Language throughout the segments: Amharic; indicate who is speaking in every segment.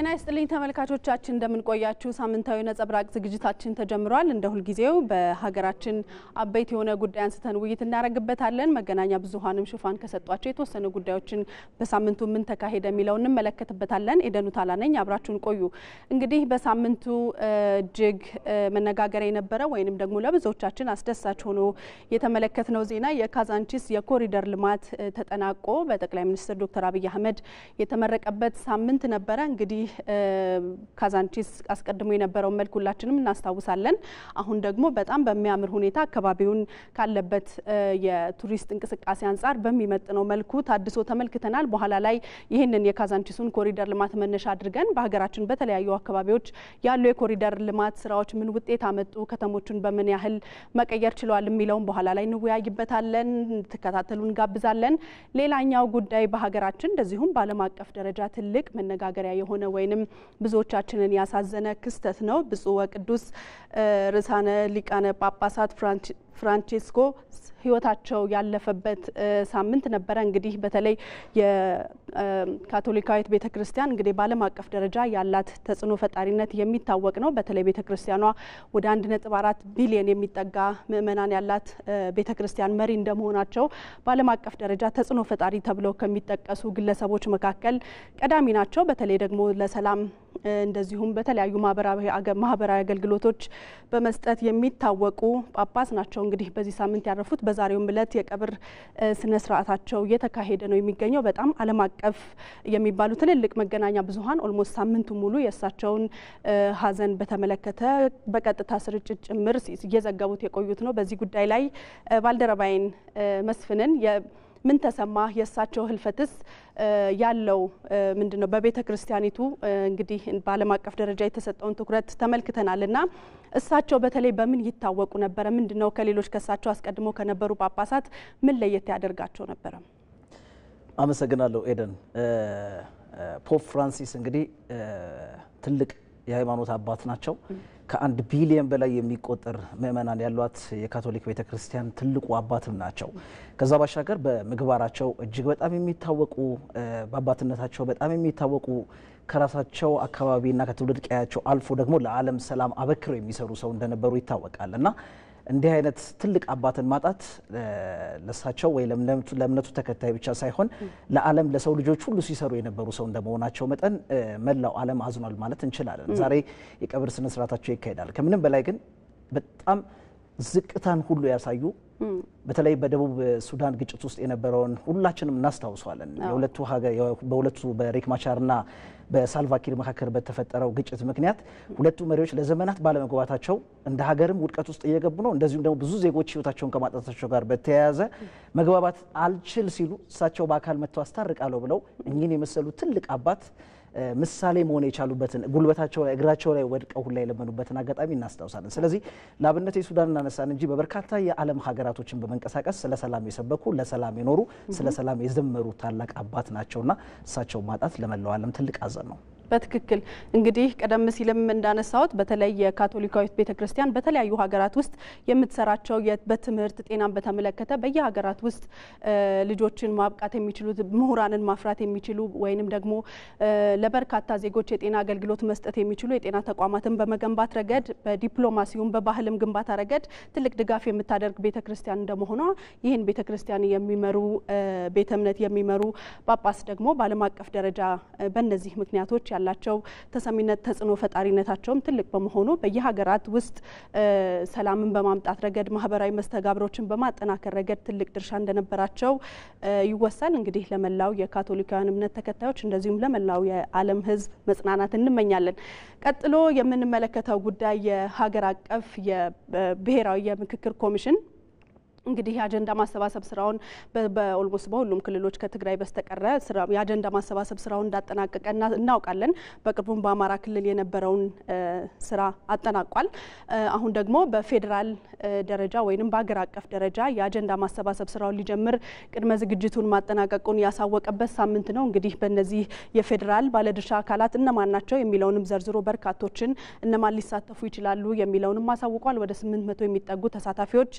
Speaker 1: ጤና ይስጥልኝ ተመልካቾቻችን እንደምን ቆያችሁ ሳምንታዊ ነጸብራቅ ዝግጅታችን ተጀምሯል እንደ ሁሉ ጊዜው በሀገራችን አበይት የሆነ ጉዳይ አንስተን ውይይት እናረግበታለን መገናኛ ብዙሃንም ሽፋን ከሰጧቸው የተወሰኑ ጉዳዮችን በሳምንቱ ምን ተካሄደ የሚለው እንመለከትበታለን ኤደኑ ታላነኝ አብራችሁን ቆዩ እንግዲህ በሳምንቱ እጅግ መነጋገሪያ የነበረ ወይንም ደግሞ ለብዙዎቻችን አስደሳች ሆኖ የተመለከትነው ዜና የካዛንቺስ የኮሪደር ልማት ተጠናቆ በጠቅላይ ሚኒስትር ዶክተር አብይ አህመድ የተመረቀበት ሳምንት ነበረ እንግዲህ ካዛንቺስ አስቀድሞ የነበረው መልኩ ሁላችንም እናስታውሳለን አሁን ደግሞ በጣም በሚያምር ሁኔታ አካባቢውን ካለበት የቱሪስት እንቅስቃሴ አንፃር በሚመጥነው መልኩ ታድሶ ተመልክተናል በኋላ ላይ ይሄንን የካዛንቺሱን ኮሪደር ልማት መነሻ አድርገን በሀገራችን በተለያዩ አካባቢዎች ያሉ የኮሪደር ልማት ስራዎች ምን ውጤት አመጡ ከተሞቹን በምን ያህል መቀየር ችለዋል የሚለውን በኋላ ላይ እንወያይበታለን ተከታተሉን ጋብዛለን ሌላኛው ጉዳይ በሀገራችን እንደዚሁም በዓለም አቀፍ ደረጃ ትልቅ መነጋገሪያ የሆነ ወይንም ብዙዎቻችንን ያሳዘነ ክስተት ነው ብፁዕ ወቅዱስ ርዕሳነ ሊቃነ ጳጳሳት ፍራንቺስኮ ህይወታቸው ያለፈበት ሳምንት ነበረ እንግዲህ በተለይ የካቶሊካዊት ቤተክርስቲያን እንግዲህ በዓለም አቀፍ ደረጃ ያላት ተጽዕኖ ፈጣሪነት የሚታወቅ ነው በተለይ ቤተክርስቲያኗ ወደ 1.4 ቢሊዮን የሚጠጋ ምእመናን ያላት ቤተክርስቲያን መሪ እንደመሆናቸው በዓለም አቀፍ ደረጃ ተጽዕኖ ፈጣሪ ተብለው ከሚጠቀሱ ግለሰቦች መካከል ቀዳሚ ናቸው በተለይ ደግሞ ለሰላም እንደዚሁም በተለያዩ ማህበራዊ አገልግሎቶች በመስጠት የሚታወቁ ጳጳስ ናቸው እንግዲህ በዚህ ሳምንት ያረፉት በዛሬው ዕለት የቀብር ስነ ስርዓታቸው እየተካሄደ ነው የሚገኘው በጣም ዓለም አቀፍ የሚባሉ ትልልቅ መገናኛ ብዙሃን ኦልሞስት ሳምንቱ ሙሉ የእሳቸውን ሀዘን በተመለከተ በቀጥታ ስርጭት ጭምር እየዘገቡት የቆዩት ነው በዚህ ጉዳይ ላይ ባልደረባይን መስፍንን ምን ተሰማ የእሳቸው ህልፈትስ ያለው ምንድነው በቤተክርስቲያኒቱ እንግዲህ በዓለም አቀፍ ደረጃ የተሰጠውን ትኩረት ተመልክተናልና እሳቸው በተለይ በምን ይታወቁ ነበር ምንድነው ከሌሎች ከእሳቸው አስቀድሞ ከነበሩ ጳጳሳት ምን ለየት ያደርጋቸው ነበር
Speaker 2: አመሰግናለሁ ኤደን ፖፕ ፍራንሲስ እንግዲህ ትልቅ የሃይማኖት አባት ናቸው ከ1 ቢሊዮን በላይ የሚቆጠር ምእመናን ያሏት የካቶሊክ ቤተክርስቲያን ትልቁ አባትም ናቸው ከዛ ባሻገር በምግባራቸው እጅግ በጣም የሚታወቁ በአባትነታቸው በጣም የሚታወቁ ከራሳቸው አካባቢና ከትውልድ ቀያቸው አልፎ ደግሞ ለዓለም ሰላም አበክረው የሚሰሩ ሰው እንደነበሩ ይታወቃልና እንዲህ አይነት ትልቅ አባትን ማጣት ለሳቸው ወይ ለእምነቱ ተከታይ ብቻ ሳይሆን ለዓለም ለሰው ልጆች ሁሉ ሲሰሩ የነበሩ ሰው እንደመሆናቸው መጠን መላው ዓለም አዝኗል ማለት እንችላለን ዛሬ የቀብር ስነ ስርዓታቸው ይካሄዳል ከምንም በላይ ግን በጣም ዝቅታን ሁሉ ያሳዩ በተለይ በደቡብ ሱዳን ግጭት ውስጥ የነበረውን ሁላችንም እናስታውሳለን በሁለቱ በሪክ ማቻርና በሳልቫኪር መካከል በተፈጠረው ግጭት ምክንያት ሁለቱ መሪዎች ለዘመናት ባለመግባባታቸው እንደ ሀገርም ውድቀት ውስጥ እየገቡ ነው እንደዚሁም ደግሞ ብዙ ዜጎች ህይወታቸውን ከማጣታቸው ጋር በተያያዘ መግባባት አልችል ሲሉ እሳቸው በአካል መጥተው አስታርቃለሁ ብለው እኚህን የመሰሉ ትልቅ አባት ምሳሌ መሆን የቻሉበትን ጉልበታቸው ላይ እግራቸው ላይ ወድቀው ሁሉ የለመኑበትን አጋጣሚ እናስታውሳለን ስለዚህ ለአብነት የሱዳን እናነሳን እንጂ በበርካታ የዓለም ሀገራቶችን በመንቀሳቀስ ስለ ሰላም የሰበኩ ለሰላም የኖሩ ስለ ሰላም የዘመሩ ታላቅ አባት ናቸውና እሳቸው ማጣት ለመላው ዓለም ትልቅ ሀዘን ነው
Speaker 1: በትክክል እንግዲህ ቀደም ሲልም እንዳነሳውት በተለይ የካቶሊካዊት ቤተክርስቲያን በተለያዩ ሀገራት ውስጥ የምትሰራቸው በትምህርት ጤናን በተመለከተ በየሀገራት ውስጥ ልጆችን ማብቃት የሚችሉ ምሁራንን ማፍራት የሚችሉ ወይንም ደግሞ ለበርካታ ዜጎች የጤና አገልግሎት መስጠት የሚችሉ የጤና ተቋማትን በመገንባት ረገድ በዲፕሎማሲውም በባህልም ግንባታ ረገድ ትልቅ ድጋፍ የምታደርግ ቤተክርስቲያን እንደመሆኗ ይህን ቤተክርስቲያን የሚመሩ ቤተ እምነት የሚመሩ ጳጳስ ደግሞ በዓለም አቀፍ ደረጃ በእነዚህ ምክንያቶች ያላቸው ተሰሚነት ተጽዕኖ ፈጣሪነታቸውም ትልቅ በመሆኑ በየሀገራት ውስጥ ሰላምን በማምጣት ረገድ ማህበራዊ መስተጋብሮችን በማጠናከር ረገድ ትልቅ ድርሻ እንደነበራቸው ይወሳል እንግዲህ ለመላው የካቶሊካውያን እምነት ተከታዮች እንደዚሁም ለመላው የዓለም ህዝብ መጽናናት እንመኛለን ቀጥሎ የምንመለከተው ጉዳይ የሀገር አቀፍ የብሔራዊ የምክክር ኮሚሽን እንግዲህ የአጀንዳ ማሰባሰብ ስራውን በኦልሞስት በሁሉም ክልሎች ከትግራይ በስተቀረ የአጀንዳ ማሰባሰብ ስራውን እንዳጠናቀቀና እናውቃለን በቅርቡም በአማራ ክልል የነበረውን ስራ አጠናቋል አሁን ደግሞ በፌደራል ደረጃ ወይንም በአገር አቀፍ ደረጃ የአጀንዳ ማሰባሰብ ስራውን ሊጀምር ቅድመ ዝግጅቱን ማጠናቀቁን ያሳወቀበት ሳምንት ነው እንግዲህ በእነዚህ የፌደራል ባለድርሻ አካላት እነማን ናቸው የሚለውንም ዘርዝሮ በርካቶችን እነማን ሊሳተፉ ይችላሉ የሚለውንም ማሳውቋል ወደ 800 የሚጠጉ ተሳታፊዎች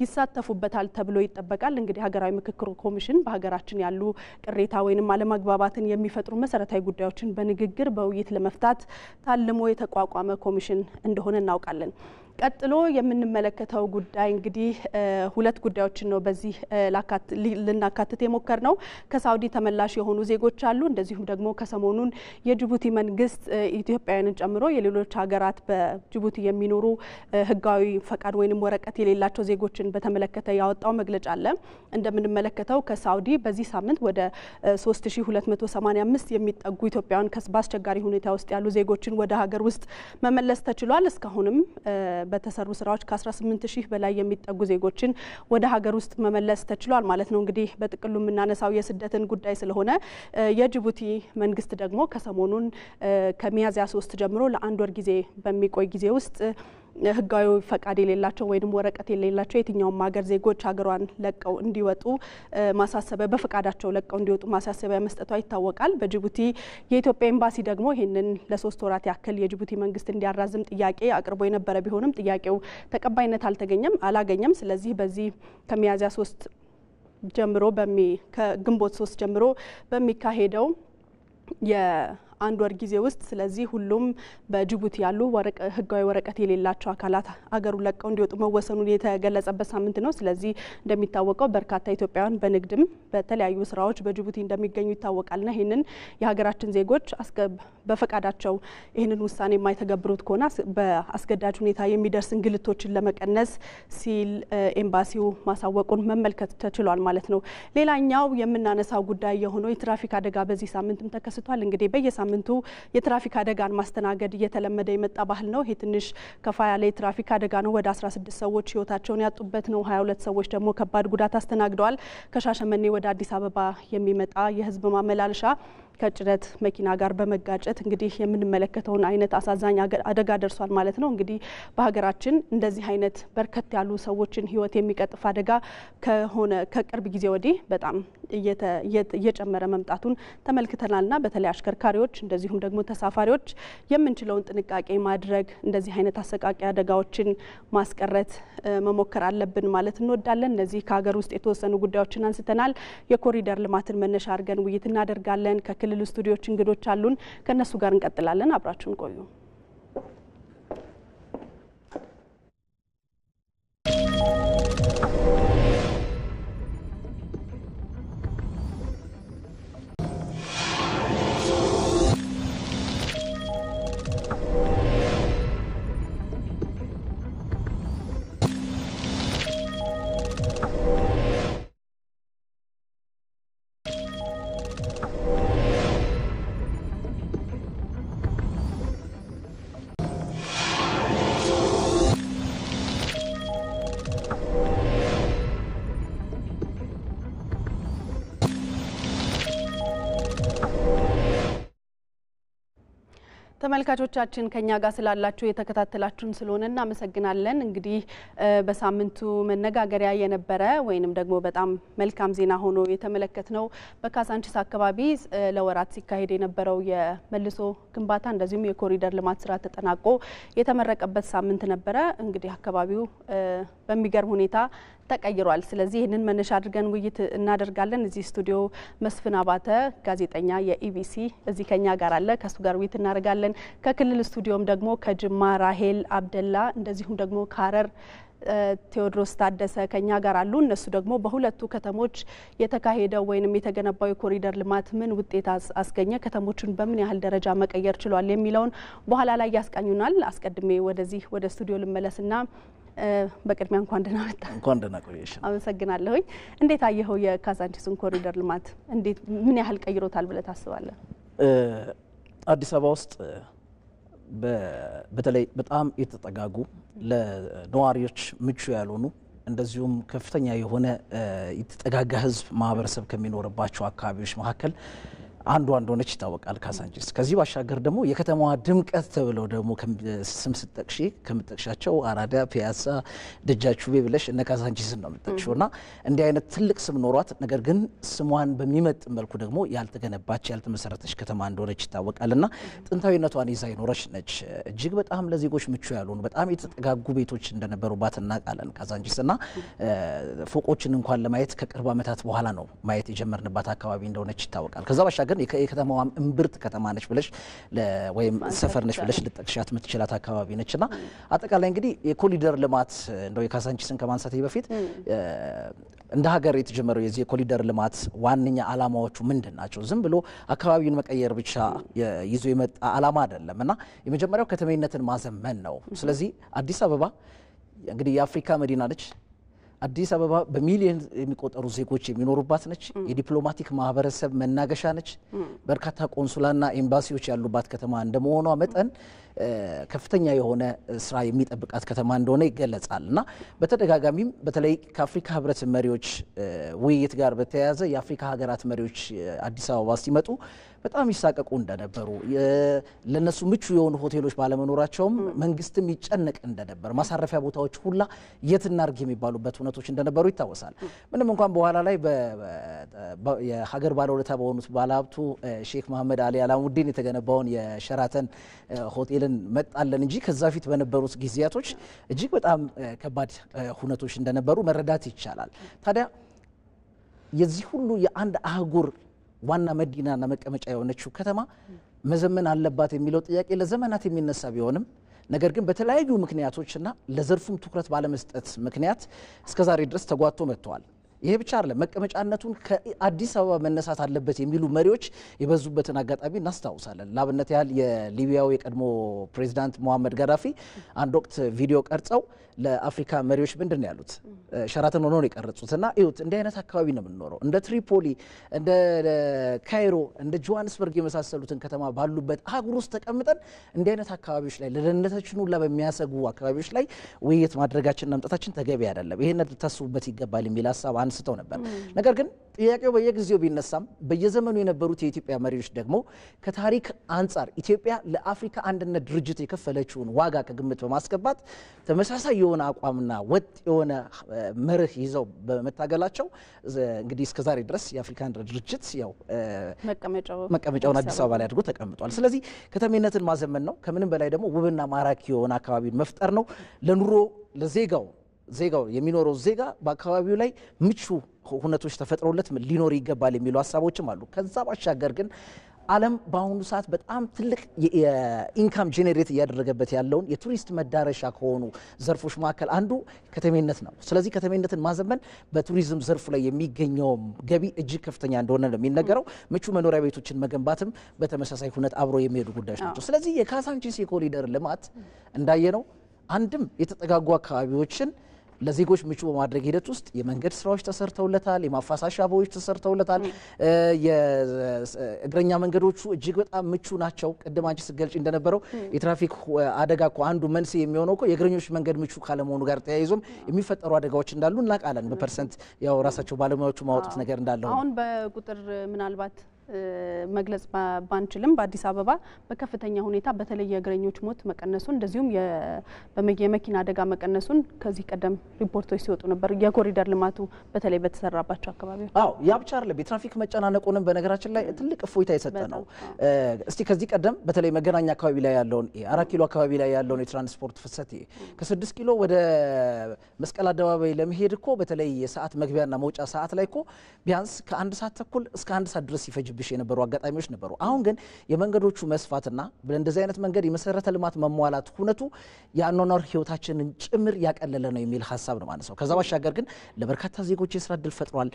Speaker 1: ይሳተፉ ያርፉበታል ተብሎ ይጠበቃል። እንግዲህ ሀገራዊ ምክክር ኮሚሽን በሀገራችን ያሉ ቅሬታ ወይንም አለመግባባትን የሚፈጥሩ መሰረታዊ ጉዳዮችን በንግግር በውይይት ለመፍታት ታልሞ የተቋቋመ ኮሚሽን እንደሆነ እናውቃለን። ቀጥሎ የምንመለከተው ጉዳይ እንግዲህ ሁለት ጉዳዮችን ነው በዚህ ልናካትት የሞከርነው። ከሳውዲ ተመላሽ የሆኑ ዜጎች አሉ። እንደዚሁም ደግሞ ከሰሞኑን የጅቡቲ መንግስት ኢትዮጵያውያንን ጨምሮ የሌሎች ሀገራት በጅቡቲ የሚኖሩ ህጋዊ ፈቃድ ወይንም ወረቀት የሌላቸው ዜጎችን በተመለከተ ያወጣው መግለጫ አለ። እንደምንመለከተው ከሳውዲ በዚህ ሳምንት ወደ 3285 የሚጠጉ ኢትዮጵያውያን በአስቸጋሪ ሁኔታ ውስጥ ያሉ ዜጎችን ወደ ሀገር ውስጥ መመለስ ተችሏል። እስካሁንም በተሰሩ ስራዎች ከ18000 በላይ የሚጠጉ ዜጎችን ወደ ሀገር ውስጥ መመለስ ተችሏል ማለት ነው። እንግዲህ በጥቅሉ የምናነሳው የስደትን ጉዳይ ስለሆነ የጅቡቲ መንግስት ደግሞ ከሰሞኑን ከሚያዝያ 3 ጀምሮ ለአንድ ወር ጊዜ በሚቆይ ጊዜ ውስጥ ህጋዊ ፈቃድ የሌላቸው ወይንም ወረቀት የሌላቸው የትኛውም ሀገር ዜጎች ሀገሯን ለቀው እንዲወጡ ማሳሰቢያ በፈቃዳቸው ለቀው እንዲወጡ ማሳሰቢያ መስጠቷ ይታወቃል። በጅቡቲ የኢትዮጵያ ኤምባሲ ደግሞ ይህንን ለ3 ወራት ያክል የጅቡቲ መንግስት እንዲያራዝም ጥያቄ አቅርቦ የነበረ ቢሆንም ጥያቄው ተቀባይነት አላገኘም። ስለዚህ በዚህ ከሚያዝያ 3 ጀምሮ ከግንቦት 3 ጀምሮ በሚካሄደው አንድ ወር ጊዜ ውስጥ ስለዚህ ሁሉም በጅቡቲ ያሉ ህጋዊ ወረቀት የሌላቸው አካላት አገሩን ለቀው እንዲወጡ መወሰኑን የተገለጸበት ሳምንት ነው። ስለዚህ እንደሚታወቀው በርካታ ኢትዮጵያውያን በንግድም በተለያዩ ስራዎች በጅቡቲ እንደሚገኙ ይታወቃልና ይህንን የሀገራችን ዜጎች በፈቃዳቸው ይህንን ውሳኔ የማይተገብሩት ከሆነ በአስገዳጅ ሁኔታ የሚደርስ እንግልቶችን ለመቀነስ ሲል ኤምባሲው ማሳወቁን መመልከት ተችሏል ማለት ነው። ሌላኛው የምናነሳው ጉዳይ የሆነው የትራፊክ አደጋ በዚህ ሳምንትም ተከስቷል። እንግዲህ በየሳምንቱ የትራፊክ አደጋን ማስተናገድ እየተለመደ የመጣ ባህል ነው። ይሄ ትንሽ ከፋ ያለ የትራፊክ አደጋ ነው። ወደ 16 ሰዎች ህይወታቸውን ያጡበት ነው። 22 ሰዎች ደግሞ ከባድ ጉዳት አስተናግደዋል። ከሻሸመኔ ወደ አዲስ አበባ የሚመጣ የህዝብ ማመላለሻ ከጭነት መኪና ጋር በመጋጨት እንግዲህ የምንመለከተውን አይነት አሳዛኝ አደጋ ደርሷል ማለት ነው። እንግዲህ በሀገራችን እንደዚህ አይነት በርከት ያሉ ሰዎችን ህይወት የሚቀጥፍ አደጋ ከቅርብ ጊዜ ወዲህ በጣም እየጨመረ መምጣቱን ተመልክተናልና በተለይ አሽከርካሪዎች እንደዚሁም ደግሞ ተሳፋሪዎች የምንችለውን ጥንቃቄ ማድረግ እንደዚህ አይነት አሰቃቂ አደጋዎችን ማስቀረት መሞከር አለብን ማለት እንወዳለን። እነዚህ ከሀገር ውስጥ የተወሰኑ ጉዳዮችን አንስተናል። የኮሪደር ልማትን መነሻ አድርገን ውይይት እናደርጋለን። ከክልል ስቱዲዮች እንግዶች አሉን። ከነሱ ጋር እንቀጥላለን። አብራችሁን ቆዩ። ተመልካቾቻችን ከኛ ጋር ስላላችሁ የተከታተላችሁን ስለሆነ እናመሰግናለን። እንግዲህ በሳምንቱ መነጋገሪያ የነበረ ወይንም ደግሞ በጣም መልካም ዜና ሆኖ የተመለከትነው በካሳንቺስ አካባቢ ለወራት ሲካሄድ የነበረው የመልሶ ግንባታ እንደዚሁም የኮሪደር ልማት ስራ ተጠናቆ የተመረቀበት ሳምንት ነበረ። እንግዲህ አካባቢው በሚገርም ሁኔታ ተቀይሯል። ስለዚህ ይህንን መነሻ አድርገን ውይይት እናደርጋለን። እዚህ ስቱዲዮ መስፍን አባተ ጋዜጠኛ የኢቢሲ እዚህ ከኛ ጋር አለ። ከሱ ጋር ውይይት እናደርጋለን። ከክልል ስቱዲዮም ደግሞ ከጅማ ራሄል አብደላ እንደዚሁም ደግሞ ከሀረር ቴዎድሮስ ታደሰ ከኛ ጋር አሉ። እነሱ ደግሞ በሁለቱ ከተሞች የተካሄደው ወይንም የተገነባው የኮሪደር ልማት ምን ውጤት አስገኘ፣ ከተሞቹን በምን ያህል ደረጃ መቀየር ችሏል የሚለውን በኋላ ላይ ያስቃኙናል። አስቀድሜ ወደዚህ ወደ ስቱዲዮ ልመለስና በቅድሚያ እንኳን ደህና መጣ።
Speaker 2: እንኳን ደህና ቆየሽ።
Speaker 1: አመሰግናለሁኝ። እንዴት አየኸው የካሳንቺስን ኮሪደር ልማት? እንዴት ምን ያህል ቀይሮታል ብለህ ታስባለህ?
Speaker 2: አዲስ አበባ ውስጥ በተለይ በጣም የተጠጋጉ ለነዋሪዎች ምቹ ያልሆኑ እንደዚሁም ከፍተኛ የሆነ የተጠጋጋ ህዝብ ማህበረሰብ ከሚኖርባቸው አካባቢዎች መካከል አንዱ ሆነች ይታወቃል ካዛንቺስ። ከዚህ ባሻገር ደግሞ የከተማዋ ድምቀት ተብለው ደግሞ ስም ስትጠቅሺ ከምትጠቅሻቸው አራዳ፣ ፒያሳ፣ ደጃቹቤ ብለሽ እነ ካዛንቺስን ነው የምትጠቅሺውና እንዲህ አይነት ትልቅ ስም ኖሯት ነገር ግን ስሟን በሚመጥን መልኩ ደግሞ ያልተገነባች ያልተመሰረተች ከተማ እንደሆነች ይታወቃልና ጥንታዊነቷን ይዛ ይኖረች ነች። እጅግ በጣም ለዜጎች ምቹ ያልሆኑ በጣም የተጠጋጉ ቤቶች እንደነበሩባት እናውቃለን ካዛንቺስና ፎቆችን እንኳን ለማየት ከቅርብ ዓመታት በኋላ ነው ማየት የጀመርንባት አካባቢ እንደሆነች ይታወቃል። ከዛ ባሻገር የከተማዋም እምብርት ከተማ ነች ብለሽ ወይም ሰፈር ነች ብለሽ ልጠቅሻት የምትችላት አካባቢ ነችና አጠቃላይ እንግዲህ የኮሪደር ልማት እንደው የካዛንቺስን ከማንሳቴ በፊት እንደ ሀገር የተጀመረው የዚህ የኮሪደር ልማት ዋነኛ ዓላማዎቹ ምንድን ናቸው? ዝም ብሎ አካባቢውን መቀየር ብቻ ይዞ የመጣ ዓላማ አይደለምና የመጀመሪያው ከተሜነትን ማዘመን ነው። ስለዚህ አዲስ አበባ እንግዲህ የአፍሪካ መዲና ነች። አዲስ አበባ በሚሊዮን የሚቆጠሩ ዜጎች የሚኖሩባት ነች። የዲፕሎማቲክ ማህበረሰብ መናገሻ ነች። በርካታ ቆንሱላና ኤምባሲዎች ያሉባት ከተማ እንደመሆኗ መጠን ከፍተኛ የሆነ ስራ የሚጠብቃት ከተማ እንደሆነ ይገለጻል እና በተደጋጋሚም በተለይ ከአፍሪካ ህብረት መሪዎች ውይይት ጋር በተያያዘ የአፍሪካ ሀገራት መሪዎች አዲስ አበባ ሲመጡ በጣም ይሳቀቁ እንደነበሩ ለነሱ ምቹ የሆኑ ሆቴሎች ባለመኖራቸውም መንግስትም ይጨነቅ እንደነበር ማሳረፊያ ቦታዎች ሁላ የትናርግ የሚባሉበት ሁነቶች እንደነበሩ ይታወሳል። ምንም እንኳን በኋላ ላይ የሀገር ባለውለታ በሆኑት ባለሀብቱ ሼክ መሐመድ አሊ አላሙዲን የተገነባውን የሸራተን ሆቴልን መጣለን እንጂ ከዛ ፊት በነበሩት ጊዜያቶች እጅግ በጣም ከባድ ሁነቶች እንደነበሩ መረዳት ይቻላል። ታዲያ የዚህ ሁሉ የአንድ አህጉር ዋና መዲናና መቀመጫ የሆነችው ከተማ መዘመን አለባት የሚለው ጥያቄ ለዘመናት የሚነሳ ቢሆንም ነገር ግን በተለያዩ ምክንያቶችና ለዘርፉም ትኩረት ባለመስጠት ምክንያት እስከዛሬ ድረስ ተጓቶ መጥቷል። ይሄ ብቻ አይደለም፣ መቀመጫነቱን ከአዲስ አበባ መነሳት አለበት የሚሉ መሪዎች የበዙበትን አጋጣሚ እናስታውሳለን። ላብነት ያህል የሊቢያው የቀድሞ ፕሬዚዳንት ሙአመር ጋዳፊ አንድ ወቅት ቪዲዮ ቀርጸው ለአፍሪካ መሪዎች ምንድነው ያሉት? ሸራተን ሆኖ ነው የቀረጹትና እዩት፣ እንዲህ አይነት አካባቢ ነው የምንኖረው። እንደ ትሪፖሊ፣ እንደ ካይሮ፣ እንደ ጆሃንስበርግ የመሳሰሉትን ከተማ ባሉበት አህጉር ውስጥ ተቀምጠን እንዲህ አይነት አካባቢዎች ላይ ለደህንነታችን ሁላ በሚያሰጉ አካባቢዎች ላይ ውይይት ማድረጋችንና መምጣታችን ተገቢ አይደለም፣ ይሄን ልታስቡበት ይገባል የሚል ሀሳብ አንስተው ነበር። ነገር ግን ጥያቄው በየጊዜው ቢነሳም በየዘመኑ የነበሩት የኢትዮጵያ መሪዎች ደግሞ ከታሪክ አንጻር ኢትዮጵያ ለአፍሪካ አንድነት ድርጅት የከፈለችውን ዋጋ ከግምት በማስገባት ተመሳሳይ የሆነ አቋምና ወጥ የሆነ መርህ ይዘው በመታገላቸው እንግዲህ እስከዛሬ ድረስ የአፍሪካ አንድነት ድርጅት ያው መቀመጫውን አዲስ አበባ ላይ አድርጎ ተቀምጧል። ስለዚህ ከተሜነትን ማዘመን ነው። ከምንም በላይ ደግሞ ውብና ማራኪ የሆነ አካባቢን መፍጠር ነው። ለኑሮ ለዜጋው የሚኖረው ዜጋ በአካባቢው ላይ ምቹ ሁነቶች ተፈጥሮለት ሊኖር ይገባል የሚሉ ሀሳቦችም አሉ። ከዛ ባሻገር ግን ዓለም በአሁኑ ሰዓት በጣም ትልቅ የኢንካም ጄኔሬት እያደረገበት ያለውን የቱሪስት መዳረሻ ከሆኑ ዘርፎች መካከል አንዱ ከተሜነት ነው። ስለዚህ ከተሜነትን ማዘመን በቱሪዝም ዘርፉ ላይ የሚገኘው ገቢ እጅግ ከፍተኛ እንደሆነ ነው የሚነገረው። ምቹ መኖሪያ ቤቶችን መገንባትም በተመሳሳይ ሁነት አብሮ የሚሄዱ ጉዳዮች ናቸው። ስለዚህ የካዛንቺስ የኮሪደር ልማት እንዳየነው አንድም የተጠጋጉ አካባቢዎችን ለዜጎች ምቹ በማድረግ ሂደት ውስጥ የመንገድ ስራዎች ተሰርተውለታል፣ የማፋሳሻ ቦዮች ተሰርተውለታል። የእግረኛ መንገዶቹ እጅግ በጣም ምቹ ናቸው። ቅድም አንቺ ስትገልጪ እንደነበረው የትራፊክ አደጋ እኮ አንዱ መንስኤ የሚሆነው እኮ የእግረኞች መንገድ ምቹ ካለመሆኑ ጋር ተያይዞም የሚፈጠሩ አደጋዎች እንዳሉ እናውቃለን። በፐርሰንት ያው ራሳቸው ባለሙያዎቹ ማወጡት ነገር እንዳለው
Speaker 1: አሁን በቁጥር ምናልባት መግለጽ ባንችልም በአዲስ አበባ በከፍተኛ ሁኔታ በተለይ የእግረኞች ሞት መቀነሱን እንደዚሁም የመኪና አደጋ መቀነሱን ከዚህ ቀደም ሪፖርቶች ሲወጡ ነበር። የኮሪደር ልማቱ በተለይ በተሰራባቸው አካባቢዎች
Speaker 2: ያ ብቻ አይደለም፣ የትራፊክ መጨናነቁንም በነገራችን ላይ ትልቅ እፎይታ የሰጠ ነው። እስቲ ከዚህ ቀደም በተለይ መገናኛ አካባቢ ላይ ያለውን 4 ኪሎ አካባቢ ላይ ያለውን የትራንስፖርት ፍሰት ከ6 ኪሎ ወደ መስቀል አደባባይ ለመሄድ እኮ በተለይ የሰዓት መግቢያና መውጫ ሰዓት ላይ እኮ ቢያንስ ከ1 ሰዓት ተኩል እስከ 1 ሰዓት ድረስ ይፈጅብሽ የነበሩ አጋጣሚዎች ነበሩ። አሁን ግን የመንገዶቹ መስፋትና በእንደዚህ አይነት መንገድ የመሰረተ ልማት መሟላት ሁነቱ የአኗኗር ህይወታችንን ጭምር ያቀለለ ነው የሚል ሀሳብ ነው ማለት ነው። ከዛ ባሻገር ግን ለበርካታ ዜጎች የስራ እድል ፈጥሯል።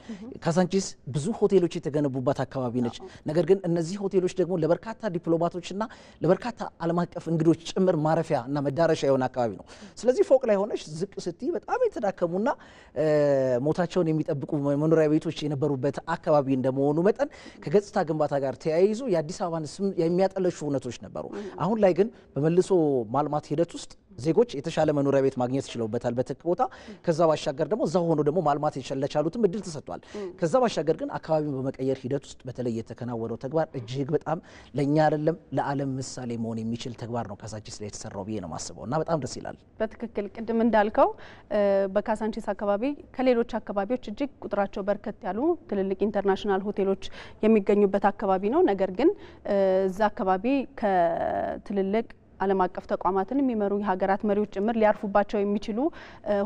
Speaker 2: ካዛንቺስ ብዙ ሆቴሎች የተገነቡባት አካባቢ ነች። ነገር ግን እነዚህ ሆቴሎች ደግሞ ለበርካታ ዲፕሎማቶችና ለበርካታ ዓለም አቀፍ እንግዶች ጭምር ማረፊያ እና መዳረሻ የሆነ አካባቢ ነው። ስለዚህ ፎቅ ላይ ሆነሽ ዝቅ ስትይ በጣም የተዳከሙና ሞታቸውን የሚጠብቁ መኖሪያ ቤቶች የነበሩበት አካባቢ እንደመሆኑ መጠን ከገጽታ ግንባታ ጋር ተያይዞ የአዲስ አበባን ስም የሚያጠለሹ ሁነቶች ነበሩ። አሁን ላይ ግን በመልሶ ማልማት ሂደት ውስጥ ዜጎች የተሻለ መኖሪያ ቤት ማግኘት ይችላልበታል በትክ ቦታ ከዛ ባሻገር ደግሞ እዛው ሆኖ ደግሞ ማልማት የቻሉትም እድል ተሰጥቷል ከዛ ባሻገር ግን አካባቢውን በመቀየር ሂደት ውስጥ በተለይ የተከናወነው ተግባር እጅግ በጣም ለኛ አይደለም ለዓለም ምሳሌ መሆን የሚችል ተግባር ነው ካሳንቺስ ላይ የተሰራው ብዬ ነው ማስበውና በጣም ደስ ይላል
Speaker 1: በትክክል ቅድም እንዳልከው በካሳንቺስ አካባቢ ከሌሎች አካባቢዎች እጅግ ቁጥራቸው በርከት ያሉ ትልልቅ ኢንተርናሽናል ሆቴሎች የሚገኙበት አካባቢ ነው ነገር ግን እዛ አካባቢ ከትልልቅ ዓለም አቀፍ ተቋማትን የሚመሩ የሀገራት መሪዎች ጭምር ሊያርፉባቸው የሚችሉ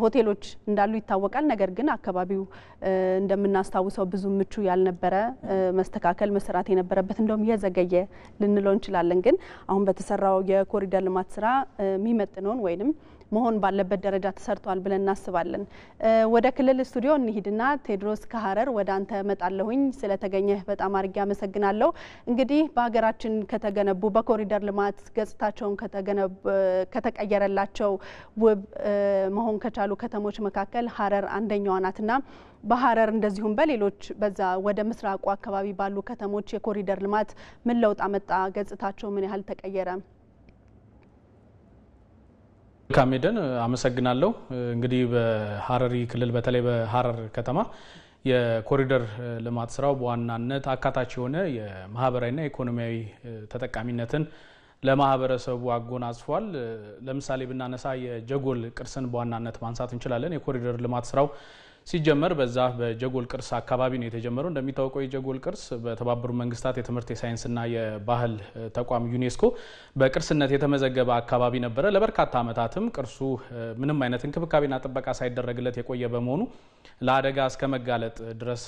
Speaker 1: ሆቴሎች እንዳሉ ይታወቃል ነገር ግን አካባቢው እንደምናስታውሰው ብዙ ምቹ ያልነበረ መስተካከል መስራት የነበረበት እንደውም የዘገየ ልንለው እንችላለን ግን አሁን በተሰራው የኮሪደር ልማት ስራ የሚመጥነውን ወይንም መሆን ባለበት ደረጃ ተሰርቷል ብለን እናስባለን ወደ ክልል ስቱዲዮ እንሂድና ቴድሮስ ከሐረር ወደ አንተ መጣለሁኝ ስለተገኘህ በጣም አርጌ አመሰግናለሁ እንግዲህ በሀገራችን ከተገነቡ በኮሪደር ልማት ገጽታቸውን ከተቀየረላቸው ውብ መሆን ከቻሉ ከተሞች መካከል ሐረር አንደኛዋ ናትና በሐረር እንደዚሁም በሌሎች በዛ ወደ ምስራቁ አካባቢ ባሉ ከተሞች የኮሪደር ልማት ምን ለውጥ አመጣ ገጽታቸው ምን ያህል ተቀየረ
Speaker 3: ካሜደን አመሰግናለሁ እንግዲህ በሐረሪ ክልል በተለይ በሐረር ከተማ የኮሪደር ልማት ስራው በዋናነት አካታች የሆነ የማህበራዊና ኢኮኖሚያዊ ተጠቃሚነትን ለማህበረሰቡ አጎናጽፏል ለምሳሌ ብናነሳ የጀጎል ቅርስን በዋናነት ማንሳት እንችላለን የኮሪደር ልማት ስራው ሲጀመር በዛ በጀጎል ቅርስ አካባቢ ነው የተጀመረው እንደሚታወቀው የጀጎል ቅርስ በተባበሩት መንግስታት የትምህርት የሳይንስና የባህል ተቋም ዩኔስኮ በቅርስነት የተመዘገበ አካባቢ ነበር ለበርካታ አመታትም ቅርሱ ምንም አይነት እንክብካቤና ጥበቃ ሳይደረግለት የቆየ በመሆኑ ለአደጋ እስከ መጋለጥ ድረስ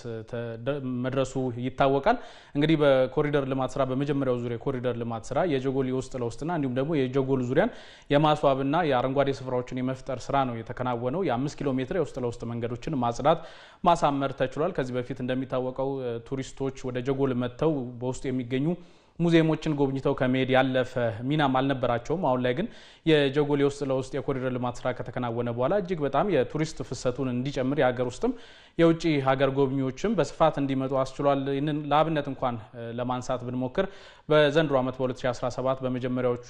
Speaker 3: መድረሱ ይታወቃል እንግዲህ በኮሪደር ልማት ስራ በመጀመሪያው ዙሪያ ኮሪደር ልማት ስራ የጀጎል የውስጥ ለውስጥና እንዲሁም ደግሞ የጀጎል ዙሪያን የማስዋብና የአረንጓዴ ስፍራዎችን የመፍጠር ስራ ነው የተከናወነው የ5 ኪሎ ሜትር የውስጥ ለውስጥ መንገዶችን ማጽዳት ማሳመር ተችሏል ከዚህ በፊት እንደሚታወቀው ቱሪስቶች ወደ ጀጎል መተው በውስጥ የሚገኙ ሙዚየሞችን ጎብኝተው ከመሄድ ያለፈ ሚናም አልነበራቸውም አሁን ላይ ግን የጀጎል የውስጥ ለውስጥ የኮሪደር ልማት ስራ ከተከናወነ በኋላ እጅግ በጣም የቱሪስት ፍሰቱን እንዲጨምር የሀገር ውስጥም የውጪ ሀገር ጎብኚዎችም በስፋት እንዲመጡ አስችሏል ይህንን ለአብነት እንኳን ለማንሳት ብንሞክር በዘንድሮ ዓመት በ2017 በመጀመሪያዎቹ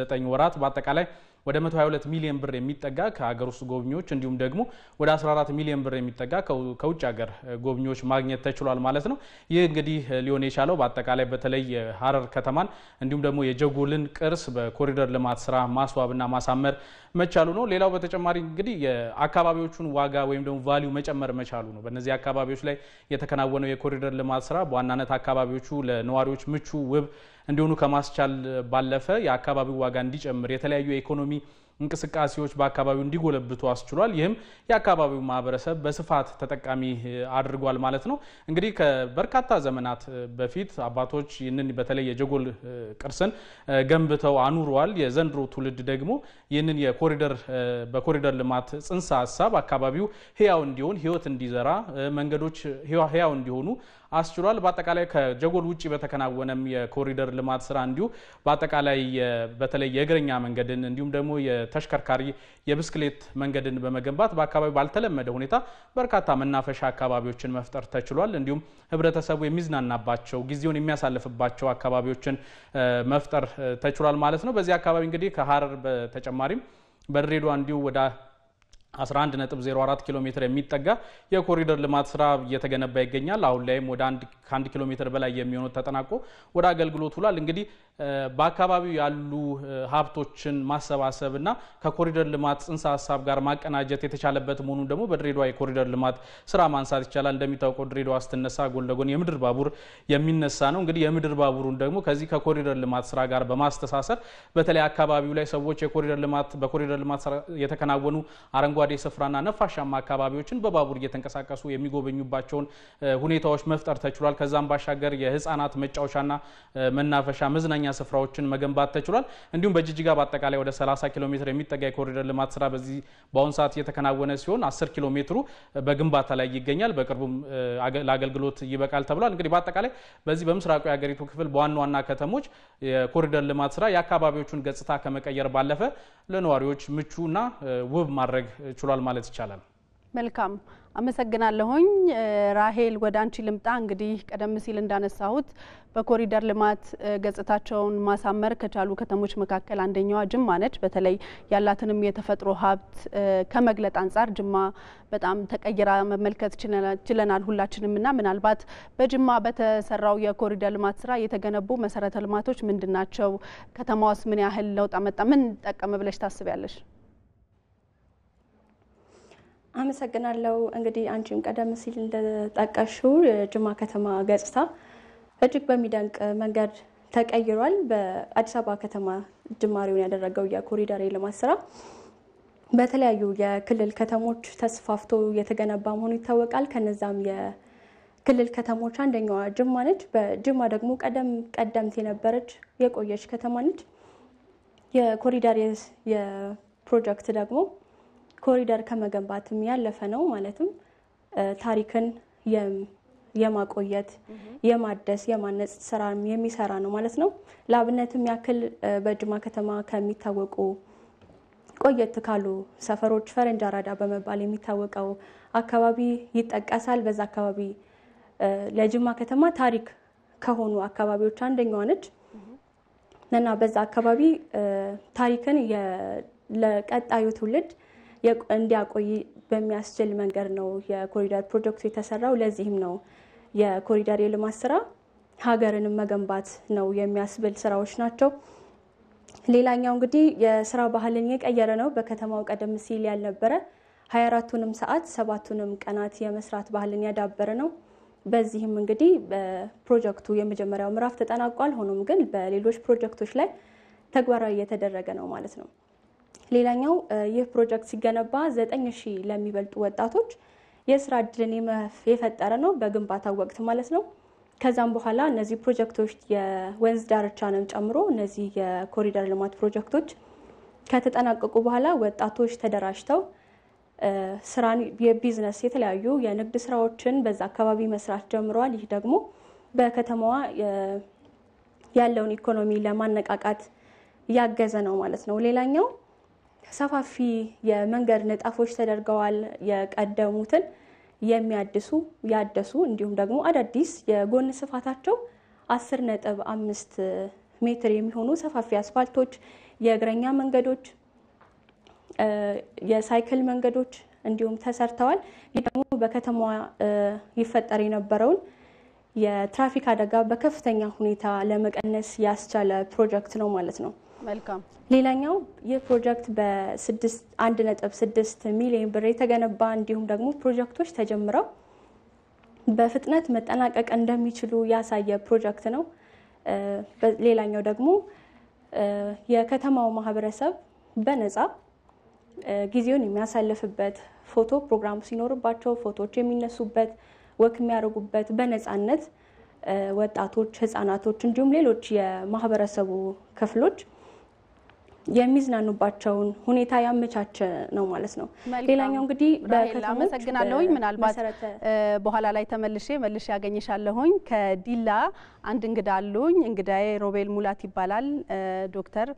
Speaker 3: 9 ወራት በአጠቃላይ ወደ 122 ሚሊዮን ብር የሚጠጋ ከሀገር ውስጥ ጎብኚዎች እንዲሁም ደግሞ ወደ 14 ሚሊዮን ብር የሚጠጋ ከውጭ ሀገር ጎብኚዎች ማግኘት ተችሏል ማለት ነው ይህ እንግዲህ ሊሆን የቻለው በአጠቃላይ በተለይ የሐረር ከተማን እንዲሁም ደግሞ የጀጎልን ቅርስ በኮሪደር ልማት ስራ ማስዋብና ማሳመር መቻሉ ነው ሌላው በተጨማሪ እንግዲህ የአካባቢዎቹን ዋጋ ወይም ደግሞ ቫልዩ መጨመር መቻሉ ነው በእነዚህ አካባቢዎች ላይ የተከናወነው የኮሪደር ልማት ስራ በዋናነት አካባቢዎቹ ለነዋሪዎች ምቹ ውብ እንዲሆኑ ከማስቻል ባለፈ የአካባቢው ዋጋ እንዲጨምር የተለያዩ የኢኮኖሚ እንቅስቃሴዎች በአካባቢው እንዲጎለብቱ አስችሏል ይህም የአካባቢው ማህበረሰብ በስፋት ተጠቃሚ አድርጓል ማለት ነው እንግዲህ ከበርካታ ዘመናት በፊት አባቶች ይህንን በተለይ የጀጎል ቅርስን ገንብተው አኑረዋል የዘንድሮ ትውልድ ደግሞ ይህንን በኮሪደር ልማት ጽንሰ ሀሳብ አካባቢው ህያው እንዲሆን ህይወት እንዲዘራ መንገዶች ህያው እንዲሆኑ አስችሏል በአጠቃላይ ከጀጎል ውጪ በተከናወነም የኮሪደር ልማት ስራ እንዲሁ በአጠቃላይ በተለይ የእግረኛ መንገድን እንዲሁም ደግሞ የተሽከርካሪ የብስክሌት መንገድን በመገንባት በአካባቢው ባልተለመደ ሁኔታ በርካታ መናፈሻ አካባቢዎችን መፍጠር ተችሏል እንዲሁም ህብረተሰቡ የሚዝናናባቸው ጊዜውን የሚያሳልፍባቸው አካባቢዎችን መፍጠር ተችሏል ማለት ነው በዚህ አካባቢ እንግዲህ ከሐረር በተጨማሪም በድሬዳዋ እንዲሁ ወደ 11.04 ኪሎ ሜትር የሚጠጋ የኮሪደር ልማት ስራ እየተገነባ ይገኛል አሁን ላይም ወደ 1 ኪሎ ሜትር በላይ የሚሆነው ተጠናቆ ወደ አገልግሎት ውሏል እንግዲህ በአካባቢው ያሉ ሀብቶችን ማሰባሰብና ከኮሪደር ልማት ጽንሰ ሀሳብ ጋር ማቀናጀት የተቻለበት መሆኑ ደግሞ በድሬዳዋ የኮሪደር ልማት ስራ ማንሳት ይቻላል እንደሚታወቀው ድሬዳዋ ስትነሳ ጎን ለጎን የምድር ባቡር የሚነሳ ነው እንግዲህ የምድር ባቡሩን ደግሞ ከዚህ ከኮሪደር ልማት ስራ ጋር በማስተሳሰር በተለይ አካባቢው ላይ ሰዎች በኮሪደር ልማት ስራ የተከናወኑ አረንጓዴ ስፍራና ነፋሻማ አካባቢዎችን በባቡር እየተንቀሳቀሱ የሚጎበኙባቸውን ሁኔታዎች መፍጠር ተችሏል ከዛም ባሻገር የህፃናት መጫወቻና መናፈሻ መዝናኛ ስፍራዎችን መገንባት ተችሏል እንዲሁም በጅጅጋ በአጠቃላይ ወደ 30 ኪሎ ሜትር የሚጠጋ የኮሪደር ልማት ስራ በዚህ በአሁን ሰዓት እየተከናወነ ሲሆን 10 ኪሎ ሜትሩ በግንባታ ላይ ይገኛል በቅርቡም ለአገልግሎት ይበቃል ተብሏል እንግዲህ በአጠቃላይ በዚህ በምስራቁ የሀገሪቱ ክፍል በዋና ዋና ከተሞች የኮሪደር ልማት ስራ የአካባቢዎቹን ገጽታ ከመቀየር ባለፈ ለነዋሪዎች ምቹና ውብ ማድረግ ችሏል ማለት ይቻላል
Speaker 1: መልካም አመሰግናለሁኝ። ራሄል ወደ አንቺ ልምጣ። እንግዲህ ቀደም ሲል እንዳነሳሁት በኮሪደር ልማት ገጽታቸውን ማሳመር ከቻሉ ከተሞች መካከል አንደኛዋ ጅማ ነች። በተለይ ያላትንም የተፈጥሮ ሀብት ከመግለጥ አንጻር ጅማ በጣም ተቀይራ መመልከት ችለናል ሁላችንም እና ምናልባት በጅማ በተሰራው የኮሪደር ልማት ስራ የተገነቡ መሰረተ ልማቶች ምንድናቸው? ከተማዋስ ምን ያህል ለውጥ አመጣ? ምን ጠቀመ ብለሽ ታስቢያለሽ?
Speaker 4: አመሰግናለሁ። እንግዲህ አንቺም ቀደም ሲል እንደጠቀሽው የጅማ ከተማ ገጽታ እጅግ በሚደንቅ መንገድ ተቀይሯል። በአዲስ አበባ ከተማ ጅማሬውን ያደረገው የኮሪደር ልማት ስራ በተለያዩ የክልል ከተሞች ተስፋፍቶ የተገነባ መሆኑ ይታወቃል። ከነዛም የክልል ከተሞች አንደኛዋ ጅማ ነች። በጅማ ደግሞ ቀደምት የነበረች የቆየች ከተማ ነች። የኮሪደር የፕሮጀክት ደግሞ ኮሪደር ከመገንባትም ያለፈ ነው። ማለትም ታሪክን የማቆየት የማደስ የማነጽ ስራ የሚሰራ ነው ማለት ነው። ለአብነትም ያክል በጅማ ከተማ ከሚታወቁ ቆየት ካሉ ሰፈሮች ፈረንጅ አራዳ በመባል የሚታወቀው አካባቢ ይጠቀሳል። በዛ አካባቢ ለጅማ ከተማ ታሪክ ከሆኑ አካባቢዎች አንደኛዋ ነች እና በዛ አካባቢ ታሪክን ለቀጣዩ ትውልድ እንዲያቆይ በሚያስችል መንገድ ነው የኮሪደር ፕሮጀክቱ የተሰራው። ለዚህም ነው የኮሪደር የልማት ስራ ሀገርንም መገንባት ነው የሚያስብል ስራዎች ናቸው። ሌላኛው እንግዲህ የስራ ባህልን የቀየረ ነው። በከተማው ቀደም ሲል ያልነበረ 24ቱንም ሰዓት 7ቱንም ቀናት የመስራት ባህልን ያዳበረ ነው። በዚህም እንግዲህ በፕሮጀክቱ የመጀመሪያው ምዕራፍ ተጠናቋል። ሆኖም ግን በሌሎች ፕሮጀክቶች ላይ ተግባራዊ እየተደረገ ነው ማለት ነው። ሌላኛው ይህ ፕሮጀክት ሲገነባ 9000 ለሚበልጡ ወጣቶች የስራ እድልን የፈጠረ ነው በግንባታው ወቅት ማለት ነው። ከዛም በኋላ እነዚህ ፕሮጀክቶች የወንዝ ዳርቻንም ጨምሮ እነዚህ የኮሪደር ልማት ፕሮጀክቶች ከተጠናቀቁ በኋላ ወጣቶች ተደራጅተው ስራን የቢዝነስ የተለያዩ የንግድ ስራዎችን በዛ አካባቢ መስራት ጀምረዋል። ይህ ደግሞ በከተማዋ ያለውን ኢኮኖሚ ለማነቃቃት ያገዘ ነው ማለት ነው። ሌላኛው ሰፋፊ የመንገድ ንጣፎች ተደርገዋል። የቀደሙትን ያደሱ እንዲሁም ደግሞ አዳዲስ የጎን ስፋታቸው 10.5 ሜትር የሚሆኑ ሰፋፊ አስፋልቶች፣ የእግረኛ መንገዶች፣ የሳይክል መንገዶች እንዲሁም ተሰርተዋል። ይህ ደግሞ በከተማዋ ይፈጠር የነበረውን የትራፊክ አደጋ በከፍተኛ ሁኔታ ለመቀነስ ያስቻለ ፕሮጀክት ነው ማለት ነው።
Speaker 1: መልካም።
Speaker 4: ሌላኛው ይህ ፕሮጀክት በ1.6 ሚሊዮን ብር የተገነባ እንዲሁም ደግሞ ፕሮጀክቶች ተጀምረው በፍጥነት መጠናቀቅ እንደሚችሉ ያሳየ ፕሮጀክት ነው። ሌላኛው ደግሞ የከተማው ማህበረሰብ በነፃ ጊዜውን የሚያሳልፍበት ፎቶ ፕሮግራም ሲኖርባቸው ፎቶዎች የሚነሱበት ወክ የሚያደርጉበት በነፃነት ወጣቶች፣ ህፃናቶች እንዲሁም ሌሎች የማህበረሰቡ ክፍሎች የሚዝናኑባቸውን ሁኔታ ያመቻቸ ነው ማለት ነው። ሌላኛው እንግዲህ
Speaker 1: አመሰግናለሁኝ። ምናልባት በኋላ ላይ መልሼ ያገኝሻለሁኝ። ከዲላ አንድ እንግዳ አሉኝ። እንግዳዬ ሮቤል ሙላት ይባላል። ዶክተር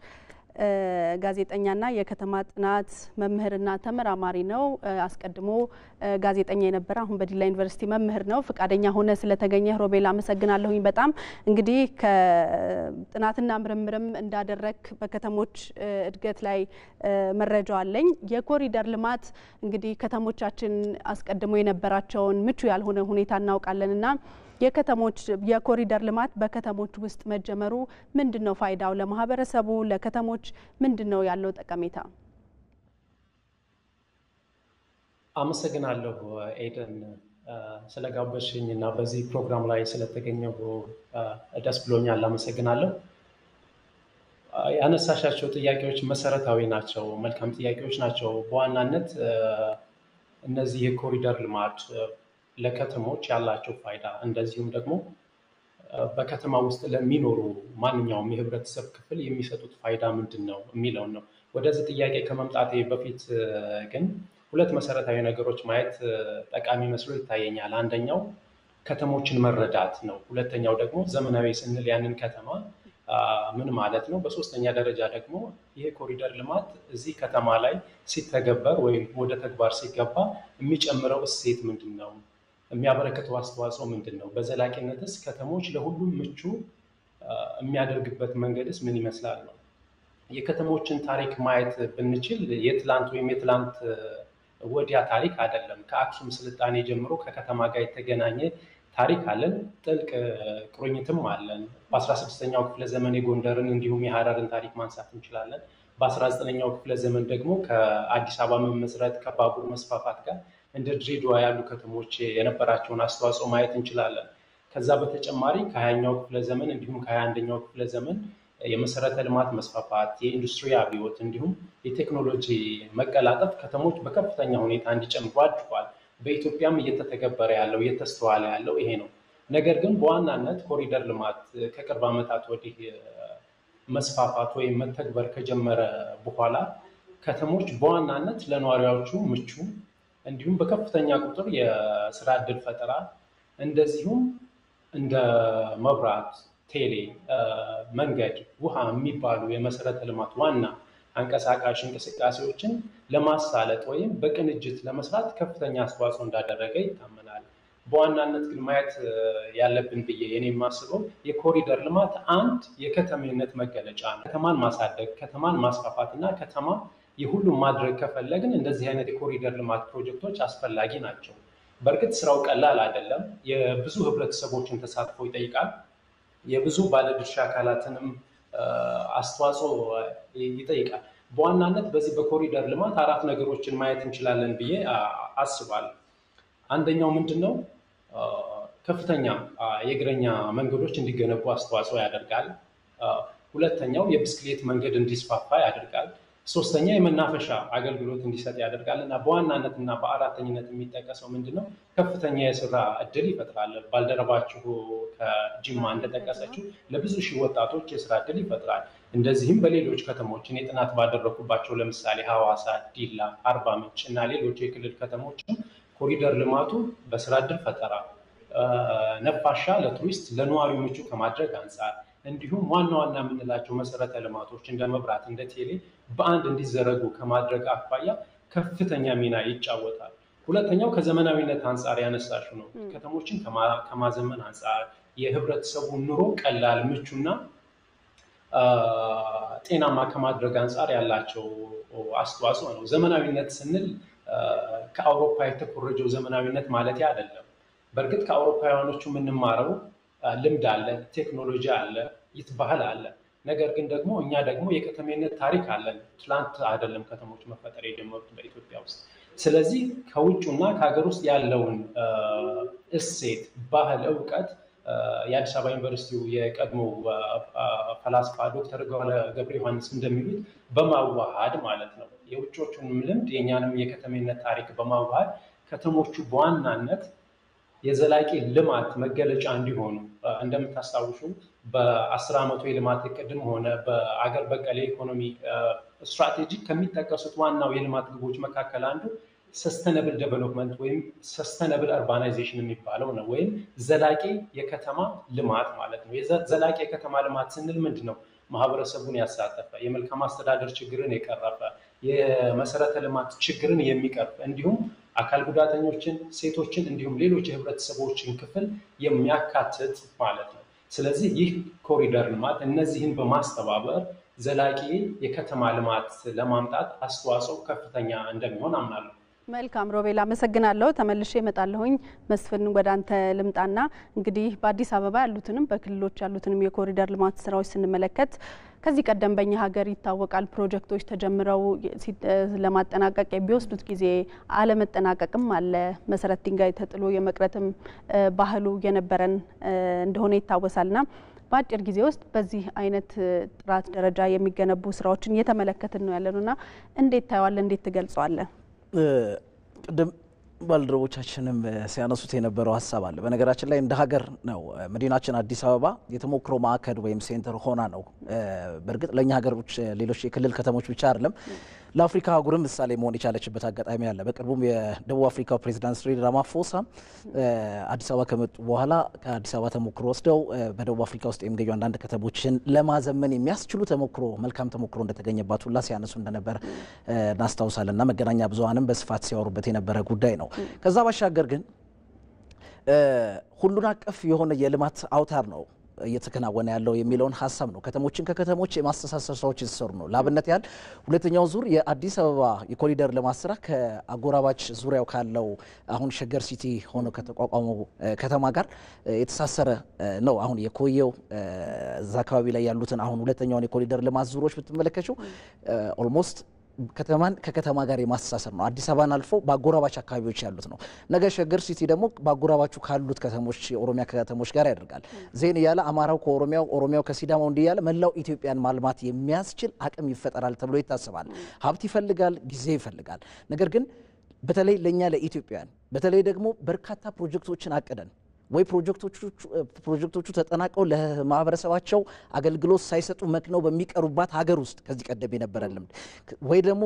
Speaker 1: ጋዜጠኛና የከተማ ጥናት መምህርና ተመራማሪ ነው። አስቀድሞ ጋዜጠኛ የነበረ አሁን በዲላ ዩኒቨርሲቲ መምህር ነው። ፍቃደኛ ሆነ ስለተገኘ ሮቤል አመሰግናለሁኝ በጣም። እንግዲህ ከጥናትና ምርምርም እንዳደረክ በከተሞች እድገት ላይ መረጃው አለኝ። የኮሪደር ልማት እንግዲህ ከተሞቻችን አስቀድሞ የነበራቸውን ምቹ ያልሆነ ሁኔታ እናውቃለንና የከተሞች የኮሪደር ልማት በከተሞች ውስጥ መጀመሩ ምንድነው ፋይዳው? ለማህበረሰቡ ለከተሞች ምንድነው ያለው ጠቀሜታ?
Speaker 5: አመሰግናለሁ ኤደን ስለጋበዝሽኝ እና በዚህ ፕሮግራም ላይ ስለተገኘሁ ደስ ብሎኛል። አመሰግናለሁ። ያነሳሻቸው ጥያቄዎች መሰረታዊ ናቸው፣ መልካም ጥያቄዎች ናቸው። በዋናነት እነዚህ የኮሪደር ልማት ለከተሞች ያላቸው ፋይዳ እንደዚሁም ደግሞ በከተማ ውስጥ ለሚኖሩ ማንኛውም የህብረተሰብ ክፍል የሚሰጡት ፋይዳ ምንድን ነው የሚለውን ነው። ወደዚህ ጥያቄ ከመምጣቴ በፊት ግን ሁለት መሰረታዊ ነገሮች ማየት ጠቃሚ መስሎ ይታየኛል። አንደኛው ከተሞችን መረዳት ነው። ሁለተኛው ደግሞ ዘመናዊ ስንል ያንን ከተማ ምን ማለት ነው? በሶስተኛ ደረጃ ደግሞ ይሄ ኮሪደር ልማት እዚህ ከተማ ላይ ሲተገበር ወይም ወደ ተግባር ሲገባ የሚጨምረው እሴት ምንድን ነው? የሚያበረክተው አስተዋጽኦ ምንድን ነው? በዘላቂነትስ ከተሞች ለሁሉም ምቹ የሚያደርግበት መንገድስ ምን ይመስላል ነው። የከተሞችን ታሪክ ማየት ብንችል የትላንት ወይም የትላንት ወዲያ ታሪክ አይደለም። ከአክሱም ስልጣኔ ጀምሮ ከከተማ ጋር የተገናኘ ታሪክ አለን። ጥልቅ ቁርኝትም አለን። በ16ኛው ክፍለ ዘመን የጎንደርን እንዲሁም የሐረርን ታሪክ ማንሳት እንችላለን። በ19ኛው ክፍለ ዘመን ደግሞ ከአዲስ አበባ መመስረት ከባቡር መስፋፋት ጋር እንደ ድሬዳዋ ያሉ ከተሞች የነበራቸውን አስተዋጽኦ ማየት እንችላለን። ከዛ በተጨማሪ ከ20ኛው ክፍለ ዘመን እንዲሁም ከ21ኛው ክፍለ ዘመን የመሰረተ ልማት መስፋፋት፣ የኢንዱስትሪ አብዮት እንዲሁም የቴክኖሎጂ መቀላጠፍ ከተሞች በከፍተኛ ሁኔታ እንዲጨምሩ አድርጓል። በኢትዮጵያም እየተተገበረ ያለው እየተስተዋለ ያለው ይሄ ነው። ነገር ግን በዋናነት ኮሪደር ልማት ከቅርብ ዓመታት ወዲህ መስፋፋት ወይም መተግበር ከጀመረ በኋላ ከተሞች በዋናነት ለነዋሪዎቹ ምቹ እንዲሁም በከፍተኛ ቁጥር የስራ ዕድል ፈጠራ እንደዚሁም እንደ መብራት፣ ቴሌ፣ መንገድ፣ ውሃ የሚባሉ የመሰረተ ልማት ዋና አንቀሳቃሽ እንቅስቃሴዎችን ለማሳለጥ ወይም በቅንጅት ለመስራት ከፍተኛ አስተዋጽኦ እንዳደረገ ይታመናል። በዋናነት ግን ማየት ያለብን ብዬ የኔ የማስበው የኮሪደር ልማት አንድ የከተሜነት መገለጫ ነው። ከተማን ማሳደግ፣ ከተማን ማስፋፋት እና ከተማ የሁሉም ማድረግ ከፈለግን እንደዚህ አይነት የኮሪደር ልማት ፕሮጀክቶች አስፈላጊ ናቸው። በእርግጥ ስራው ቀላል አይደለም። የብዙ ህብረተሰቦችን ተሳትፎ ይጠይቃል። የብዙ ባለድርሻ አካላትንም አስተዋጽኦ ይጠይቃል። በዋናነት በዚህ በኮሪደር ልማት አራት ነገሮችን ማየት እንችላለን ብዬ አስባለሁ። አንደኛው ምንድነው? ከፍተኛ የእግረኛ መንገዶች እንዲገነቡ አስተዋጽኦ ያደርጋል። ሁለተኛው የብስክሌት መንገድ እንዲስፋፋ ያደርጋል። ሶስተኛ የመናፈሻ አገልግሎት እንዲሰጥ ያደርጋል እና በዋናነትና በአራተኝነት የሚጠቀሰው ምንድነው? ከፍተኛ የስራ እድል ይፈጥራል። ባልደረባችሁ ከጅማ እንደጠቀሰችው ለብዙ ሺህ ወጣቶች የስራ እድል ይፈጥራል። እንደዚህም በሌሎች ከተሞች እኔ ጥናት ባደረኩባቸው ለምሳሌ ሐዋሳ፣ ዲላ፣ አርባ ምንጭ እና ሌሎች የክልል ከተሞችም ኮሪደር ልማቱ በስራ እድል ፈጠራ፣ ነፋሻ ለቱሪስት ለነዋሪው ምቹ ከማድረግ አንጻር እንዲሁም ዋና ዋና የምንላቸው መሰረተ ልማቶች እንደ መብራት እንደ ቴሌ በአንድ እንዲዘረጉ ከማድረግ አኳያ ከፍተኛ ሚና ይጫወታል። ሁለተኛው ከዘመናዊነት አንጻር ያነሳሽው ነው። ከተሞችን ከማዘመን አንጻር የህብረተሰቡን ኑሮ ቀላል ምቹና ጤናማ ከማድረግ አንጻር ያላቸው አስተዋጽኦ ነው። ዘመናዊነት ስንል ከአውሮፓ የተኮረጀው ዘመናዊነት ማለት አይደለም። በእርግጥ ከአውሮፓውያኖቹ የምንማረው ልምድ አለ፣ ቴክኖሎጂ አለ፣ ባህል አለ። ነገር ግን ደግሞ እኛ ደግሞ የከተሜነት ታሪክ አለን። ትላንት አይደለም ከተሞች መፈጠር የጀመሩት በኢትዮጵያ ውስጥ። ስለዚህ ከውጭና ከሀገር ውስጥ ያለውን እሴት፣ ባህል፣ እውቀት የአዲስ አበባ ዩኒቨርሲቲው የቀድሞ ፈላስፋ ዶክተር ገብረ ዮሐንስ እንደሚሉት በማዋሃድ ማለት ነው። የውጮቹንም ልምድ የእኛንም የከተሜነት ታሪክ በማዋሃድ ከተሞቹ በዋናነት የዘላቂ ልማት መገለጫ እንዲሆኑ እንደምታስታውሱ በ10 ዓመቱ የልማት እቅድም ሆነ በአገር በቀል የኢኮኖሚ ስትራቴጂ ከሚጠቀሱት ዋናው የልማት ግቦች መካከል አንዱ ሰስተነብል ዴቨሎፕመንት ወይም ሰስተነብል አርባናይዜሽን የሚባለው ነው። ወይም ዘላቂ የከተማ ልማት ማለት ነው። ዘላቂ የከተማ ልማት ስንል ምንድን ነው? ማህበረሰቡን ያሳተፈ፣ የመልካም አስተዳደር ችግርን የቀረፈ፣ የመሰረተ ልማት ችግርን የሚቀርፍ እንዲሁም አካል ጉዳተኞችን፣ ሴቶችን እንዲሁም ሌሎች የህብረተሰቦችን ክፍል የሚያካትት ማለት ነው። ስለዚህ ይህ ኮሪደር ልማት እነዚህን በማስተባበር ዘላቂ የከተማ ልማት ለማምጣት አስተዋጽኦ ከፍተኛ እንደሚሆን አምናለሁ።
Speaker 1: መልካም ሮቤል፣ አመሰግናለሁ። ተመልሼ እመጣለሁኝ። መስፍን ወደ አንተ ልምጣና እንግዲህ በአዲስ አበባ ያሉትንም በክልሎች ያሉትንም የኮሪደር ልማት ስራዎች ስንመለከት ከዚህ ቀደም በእኛ ሀገር ይታወቃል ፕሮጀክቶች ተጀምረው ለማጠናቀቅ የሚወስዱት ጊዜ አለመጠናቀቅም አለ። መሰረት ድንጋይ ተጥሎ የመቅረትም ባህሉ የነበረን እንደሆነ ይታወሳልና በአጭር ጊዜ ውስጥ በዚህ አይነት ጥራት ደረጃ የሚገነቡ ስራዎችን እየተመለከትን ነው ያለነውና እንዴት ታየዋለህ? እንዴት ትገልጸዋለህ?
Speaker 2: ቅድም ባልደረቦቻችንም ሲያነሱት የነበረው ሀሳብ አለ። በነገራችን ላይ እንደ ሀገር ነው መዲናችን አዲስ አበባ የተሞክሮ ማዕከል ወይም ሴንተር ሆና ነው። በእርግጥ ለእኛ ሀገሮች ሌሎች የክልል ከተሞች ብቻ አይደለም ለአፍሪካ አህጉርም ምሳሌ መሆን የቻለችበት አጋጣሚ አለ። በቅርቡም የደቡብ አፍሪካው ፕሬዚዳንት ሲሪል ራማፎሳ አዲስ አበባ ከመጡ በኋላ ከአዲስ አበባ ተሞክሮ ወስደው በደቡብ አፍሪካ ውስጥ የሚገኙ አንዳንድ ከተሞችን ለማዘመን የሚያስችሉ መልካም ተሞክሮ እንደተገኘባት ሁላ ሲያነሱ እንደነበር እናስታውሳለንና መገናኛ ብዙሃንም በስፋት ሲያወሩበት የነበረ ጉዳይ ነው። ከዛ ባሻገር ግን ሁሉን አቀፍ የሆነ የልማት አውታር ነው እየተከናወነ ያለው የሚለውን ሀሳብ ነው። ከተሞችን ከከተሞች የማስተሳሰር ስራዎች እየተሰሩ ነው። ለአብነት ያህል ሁለተኛው ዙር የአዲስ አበባ የኮሪደር ልማት ስራ ከአጎራባች ዙሪያው ካለው አሁን ሸገር ሲቲ ሆኖ ከተቋቋመው ከተማ ጋር የተሳሰረ ነው። አሁን የኮየው እዛ አካባቢ ላይ ያሉትን አሁን ሁለተኛውን የኮሪደር ልማት ዙሮች ብትመለከቱ ኦልሞስት ከተማን ከከተማ ጋር የማስተሳሰር ነው። አዲስ አበባን አልፎ በአጎራባች አካባቢዎች ያሉት ነው። ነገ ሸገር ሲቲ ደግሞ በአጎራባቹ ካሉት ከተሞች የኦሮሚያ ከተሞች ጋር ያደርጋል። ዜን እያለ አማራው ከኦሮሚያው፣ ኦሮሚያው ከሲዳማው እንዲህ እያለ መላው ኢትዮጵያን ማልማት የሚያስችል አቅም ይፈጠራል ተብሎ ይታሰባል። ሀብት ይፈልጋል፣ ጊዜ ይፈልጋል። ነገር ግን በተለይ ለኛ ለኢትዮጵያውያን በተለይ ደግሞ በርካታ ፕሮጀክቶችን አቅደን ወይ ፕሮጀክቶቹ ተጠናቀው ለማህበረሰባቸው አገልግሎት ሳይሰጡ መክነው በሚቀሩባት ሀገር ውስጥ ከዚህ ቀደም የነበረ ልምድ ወይ ደግሞ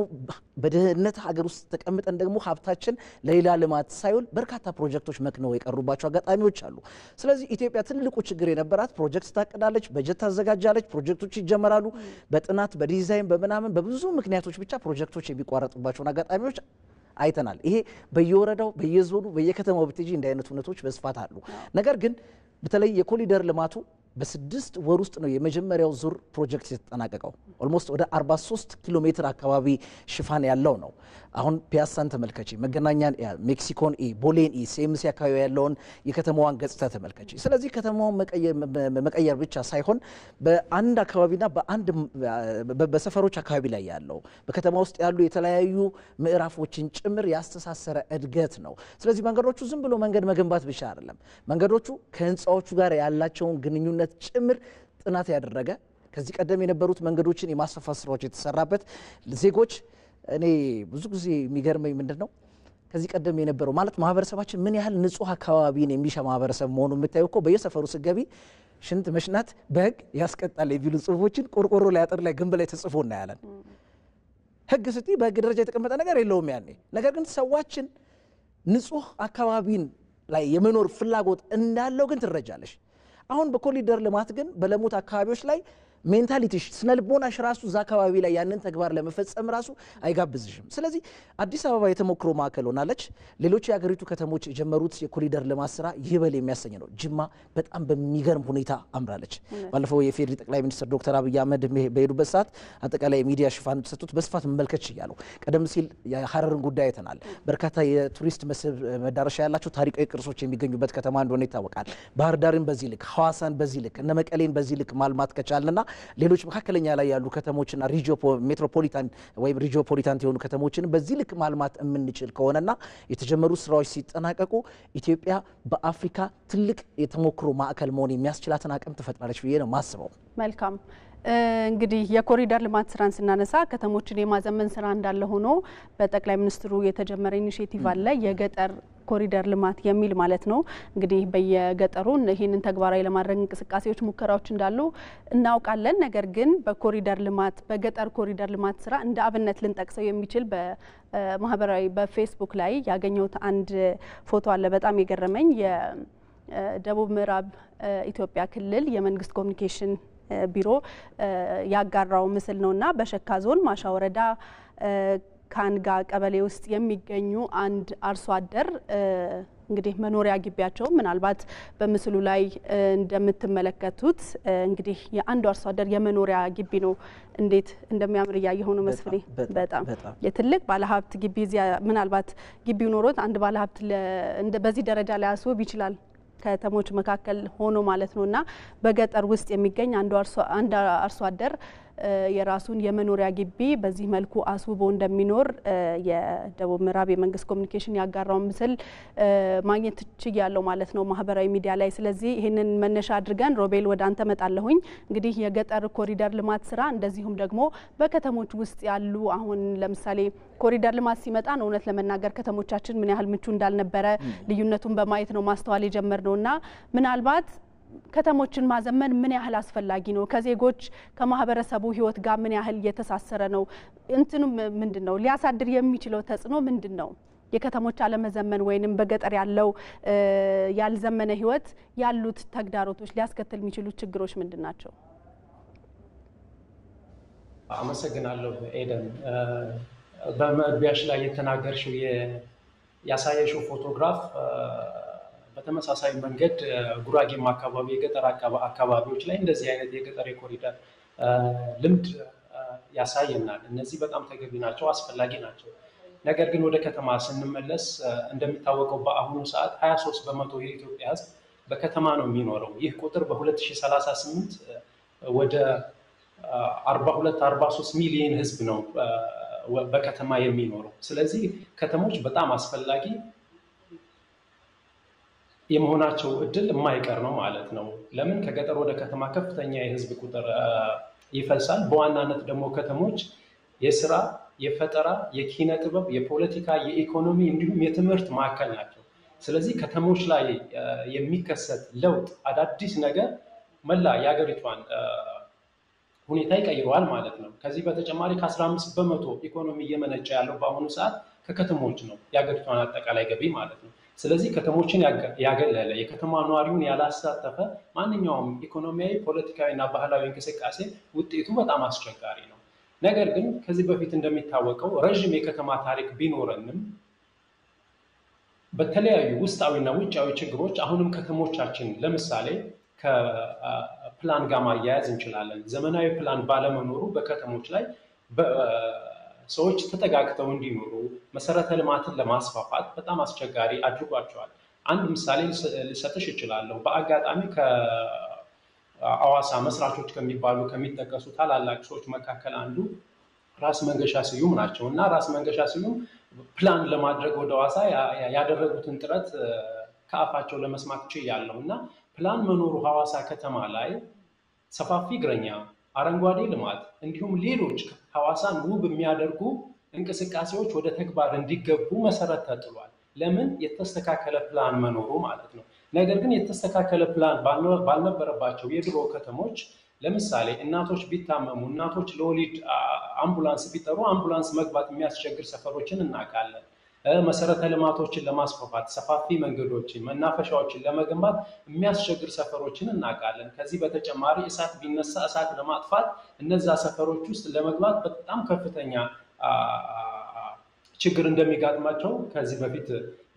Speaker 2: በድህነት ሀገር ውስጥ ተቀምጠን ደግሞ ሀብታችን ለሌላ ልማት ሳይውል በርካታ ፕሮጀክቶች መክነው የቀሩባቸው አጋጣሚዎች አሉ። ስለዚህ ኢትዮጵያ ትልቁ ችግር የነበራት ፕሮጀክት ታቅዳለች፣ በጀት ታዘጋጃለች፣ ፕሮጀክቶች ይጀመራሉ። በጥናት በዲዛይን በምናምን በብዙ ምክንያቶች ብቻ ፕሮጀክቶች የሚቋረጡባቸውን አጋጣሚዎች አይተናል። ይሄ በየወረዳው በየዞኑ በየከተማው ብትጂ እንደ አይነት ሁነቶች በስፋት አሉ። ነገር ግን በተለይ የኮሪደር ልማቱ በ6 ወር ውስጥ ነው የመጀመሪያው ዙር ፕሮጀክት የተጠናቀቀው። ኦልሞስት ወደ 43 ኪሎ ሜትር አካባቢ ሽፋን ያለው ነው። አሁን ፒያሳን ተመልከቺ፣ መገናኛን፣ ሜክሲኮን፣ ቦሌን፣ ሴምሲ አካባቢ ያለውን የከተማዋን ገጽታ ተመልከቺ። ስለዚህ ከተማዋን መቀየር ብቻ ሳይሆን በአንድ አካባቢና በሰፈሮች አካባቢ ላይ ያለው በከተማ ውስጥ ያሉ የተለያዩ ምዕራፎችን ጭምር ያስተሳሰረ እድገት ነው። ስለዚህ መንገዶቹ ዝም ብሎ መንገድ መገንባት ብቻ አይደለም። መንገዶቹ ከህንፃዎቹ ጋር ያላቸውን ግንኙነት ጭምር ጥናት ያደረገ ከዚህ ቀደም የነበሩት መንገዶችን የማስፋፋት ስራዎች የተሰራበት ዜጎች እኔ ብዙ ጊዜ የሚገርመኝ ምንድነው ከዚህ ቀደም የነበረው ማለት ማህበረሰባችን ምን ያህል ንጹህ አካባቢን የሚሻ ማህበረሰብ መሆኑን የምታየው እኮ በየሰፈሩ ስገቢ ሽንት መሽናት በህግ ያስቀጣል የሚሉ ጽሁፎችን ቆርቆሮ ላይ አጥር ላይ ግንብ ላይ ተጽፎ እናያለን። ህግ ስትይ በህግ ደረጃ የተቀመጠ ነገር የለውም ያኔ። ነገር ግን ሰዋችን ንጹህ አካባቢን ላይ የመኖር ፍላጎት እንዳለው ግን ትረጃለሽ። አሁን በኮሪደር ልማት ግን በለሙት አካባቢዎች ላይ ሜንታሊቲሽ ስነልቦናሽ ራሱ እዛ አካባቢ ላይ ያንን ተግባር ለመፈጸም ራሱ አይጋብዝሽም። ስለዚህ አዲስ አበባ የተሞክሮ ማዕከል ሆናለች። ሌሎች የሀገሪቱ ከተሞች የጀመሩት የኮሪደር ልማት ስራ ይበል የሚያሰኝ ነው። ጅማ በጣም በሚገርም ሁኔታ አምራለች። ባለፈው የፌዴሪ ጠቅላይ ሚኒስትር ዶክተር አብይ አህመድ በሄዱበት ሰዓት አጠቃላይ ሚዲያ ሽፋን ተሰጥቶት በስፋት መመልከት ይችላል። ቀደም ሲል የሐረርን ጉዳይ አይተናል። በርካታ የቱሪስት መስህብ መዳረሻ ያላቸው ታሪካዊ ቅርሶች የሚገኙበት ከተማ እንደሆነ ይታወቃል። ባህር ዳርን በዚህ ልክ፣ ሐዋሳን በዚህ ልክ፣ እነ መቀሌን በዚህ ልክ ማልማት ከቻለና ሌሎች መካከለኛ ላይ ያሉ ከተሞችና ሜትሮፖሊታን ወይም ሪጂኦፖሊታን የሆኑ ከተሞችን በዚህ ልክ ማልማት የምንችል ከሆነና የተጀመሩ ስራዎች ሲጠናቀቁ ኢትዮጵያ በአፍሪካ ትልቅ የተሞክሮ ማዕከል መሆን የሚያስችላትን አቅም ትፈጥራለች ብዬ ነው ማስበው።
Speaker 1: መልካም እንግዲህ የኮሪደር ልማት ስራን ስናነሳ ከተሞችን የማዘመን ስራ እንዳለ ሆኖ በጠቅላይ ሚኒስትሩ የተጀመረ ኢኒሼቲቭ አለ፣ የገጠር ኮሪደር ልማት የሚል ማለት ነው። እንግዲህ በየገጠሩ ይህንን ተግባራዊ ለማድረግ እንቅስቃሴዎች፣ ሙከራዎች እንዳሉ እናውቃለን። ነገር ግን በኮሪደር ልማት በገጠር ኮሪደር ልማት ስራ እንደ አብነት ልንጠቅሰው የሚችል በማህበራዊ በፌስቡክ ላይ ያገኘሁት አንድ ፎቶ አለ። በጣም የገረመኝ የደቡብ ምዕራብ ኢትዮጵያ ክልል የመንግስት ኮሚኒኬሽን ቢሮ ያጋራው ምስል ነውና በሸካ ዞን ማሻ ወረዳ ካንጋ ቀበሌ ውስጥ የሚገኙ አንድ አርሶ አደር እንግዲህ መኖሪያ ግቢያቸው ምናልባት በምስሉ ላይ እንደምትመለከቱት እንግዲህ የአንዱ አርሶ አደር የመኖሪያ ግቢ ነው። እንዴት እንደሚያምር ያየው ነው መስፍኔ። በጣም የትልቅ ባለሀብት ግቢ ምናልባት ግቢው ኖሮት አንድ ባለሀብት በዚህ ደረጃ ላይ ያስውብ ይችላል ከተሞች መካከል ሆኖ ማለት ነውና በገጠር ውስጥ የሚገኝ አንድ አርሶ አደር የራሱን የመኖሪያ ግቢ በዚህ መልኩ አስውቦ እንደሚኖር የደቡብ ምዕራብ የመንግስት ኮሚኒኬሽን ያጋራው ምስል ማግኘት ችያለሁ ማለት ነው ማህበራዊ ሚዲያ ላይ። ስለዚህ ይህንን መነሻ አድርገን ሮቤል ወደ አንተ መጣለሁኝ። እንግዲህ የገጠር ኮሪደር ልማት ስራ እንደዚሁም ደግሞ በከተሞች ውስጥ ያሉ አሁን ለምሳሌ ኮሪደር ልማት ሲመጣ ነው እውነት ለመናገር ከተሞቻችን ምን ያህል ምቹ እንዳልነበረ ልዩነቱን በማየት ነው ማስተዋል የጀመርነውና ምናልባት ከተሞችን ማዘመን ምን ያህል አስፈላጊ ነው? ከዜጎች ከማህበረሰቡ ህይወት ጋር ምን ያህል የተሳሰረ ነው? እንትኑ ምንድነው? ሊያሳድር የሚችለው ተጽዕኖ ምንድነው? የከተሞች አለመዘመን ወይንም በገጠር ያለው ያልዘመነ ህይወት ያሉት ተግዳሮቶች ሊያስከትል የሚችሉ ችግሮች ምንድናቸው?
Speaker 5: አመሰግናለሁ ኤደን። በመግቢያሽ ላይ የተናገርሽው ያሳየሽው ፎቶግራፍ በተመሳሳይ መንገድ ጉራጌም አካባቢ የገጠር አካባቢዎች ላይ እንደዚህ አይነት የገጠር የኮሪደር ልምድ ያሳየናል። እነዚህ በጣም ተገቢ ናቸው፣ አስፈላጊ ናቸው። ነገር ግን ወደ ከተማ ስንመለስ እንደሚታወቀው በአሁኑ ሰዓት 23% የኢትዮጵያ ህዝብ በከተማ ነው የሚኖረው። ይህ ቁጥር በ2038 ወደ 42-43 ሚሊዮን ህዝብ ነው በከተማ የሚኖረው። ስለዚህ ከተሞች በጣም አስፈላጊ የመሆናቸው እድል የማይቀር ነው ማለት ነው። ለምን ከገጠር ወደ ከተማ ከፍተኛ የህዝብ ቁጥር ይፈልሳል። በዋናነት ደግሞ ከተሞች የስራ፣ የፈጠራ፣ የኪነ ጥበብ፣ የፖለቲካ፣ የኢኮኖሚ እንዲሁም የትምህርት ማዕከል ናቸው። ስለዚህ ከተሞች ላይ የሚከሰት ለውጥ፣ አዳዲስ ነገር መላ የሀገሪቷን ሁኔታ ይቀይረዋል ማለት ነው። ከዚህ በተጨማሪ ከ15% ኢኮኖሚ እየመነጨ ያለው በአሁኑ ሰዓት ከከተሞች ነው፣ የሀገሪቷን አጠቃላይ ገቢ ማለት ነው። ስለዚህ ከተሞችን ያገለለ የከተማ ነዋሪውን ያላሳተፈ ማንኛውም ኢኮኖሚያዊ፣ ፖለቲካዊ እና ባህላዊ እንቅስቃሴ ውጤቱ በጣም አስቸጋሪ ነው። ነገር ግን ከዚህ በፊት እንደሚታወቀው ረዥም የከተማ ታሪክ ቢኖረንም በተለያዩ ውስጣዊና ውጫዊ ችግሮች አሁንም ከተሞቻችን ለምሳሌ ከፕላን ጋር ማያያዝ እንችላለን። ዘመናዊ ፕላን ባለመኖሩ በከተሞች ላይ ሰዎች ተጠጋግተው እንዲኖሩ መሰረተ ልማትን ለማስፋፋት በጣም አስቸጋሪ አድርጓቸዋል። አንድ ምሳሌ ልሰጥሽ እችላለሁ። በአጋጣሚ ከአዋሳ መስራቾች ከሚጠቀሱ ታላላቅ ሰዎች መካከል አንዱ ራስ መንገሻ ስዩም ናቸው እና ራስ መንገሻ ስዩም ፕላን ለማድረግ ወደ አዋሳ ያደረጉትን ጥረት ከአፋቸው ለመስማት ችያለሁ እና ፕላን መኖሩ ሐዋሳ ከተማ ላይ ሰፋፊ እግረኛ፣ አረንጓዴ ልማት እንዲሁም ሌሎች ሐዋሳን ውብ የሚያደርጉ እንቅስቃሴዎች ወደ ተግባር እንዲገቡ መሰረት ተጥሏል። ለምን? የተስተካከለ ፕላን መኖሩ ማለት ነው። ነገር ግን የተስተካከለ ፕላን ባልነበረባቸው የድሮ ከተሞች ለምሳሌ እናቶች ቢታመሙ፣ እናቶች ለወሊድ አምቡላንስ ቢጠሩ አምቡላንስ መግባት የሚያስቸግር ሰፈሮችን እናውቃለን። መሰረተ ልማቶችን ለማስፋፋት ሰፋፊ መንገዶችን፣ መናፈሻዎችን ለመገንባት የሚያስቸግር ሰፈሮችን እናውቃለን። ከዚህ በተጨማሪ እሳት ቢነሳ እሳት ለማጥፋት እነዛ ሰፈሮች ውስጥ ለመግባት በጣም ከፍተኛ ችግር እንደሚጋጥማቸው ከዚህ በፊት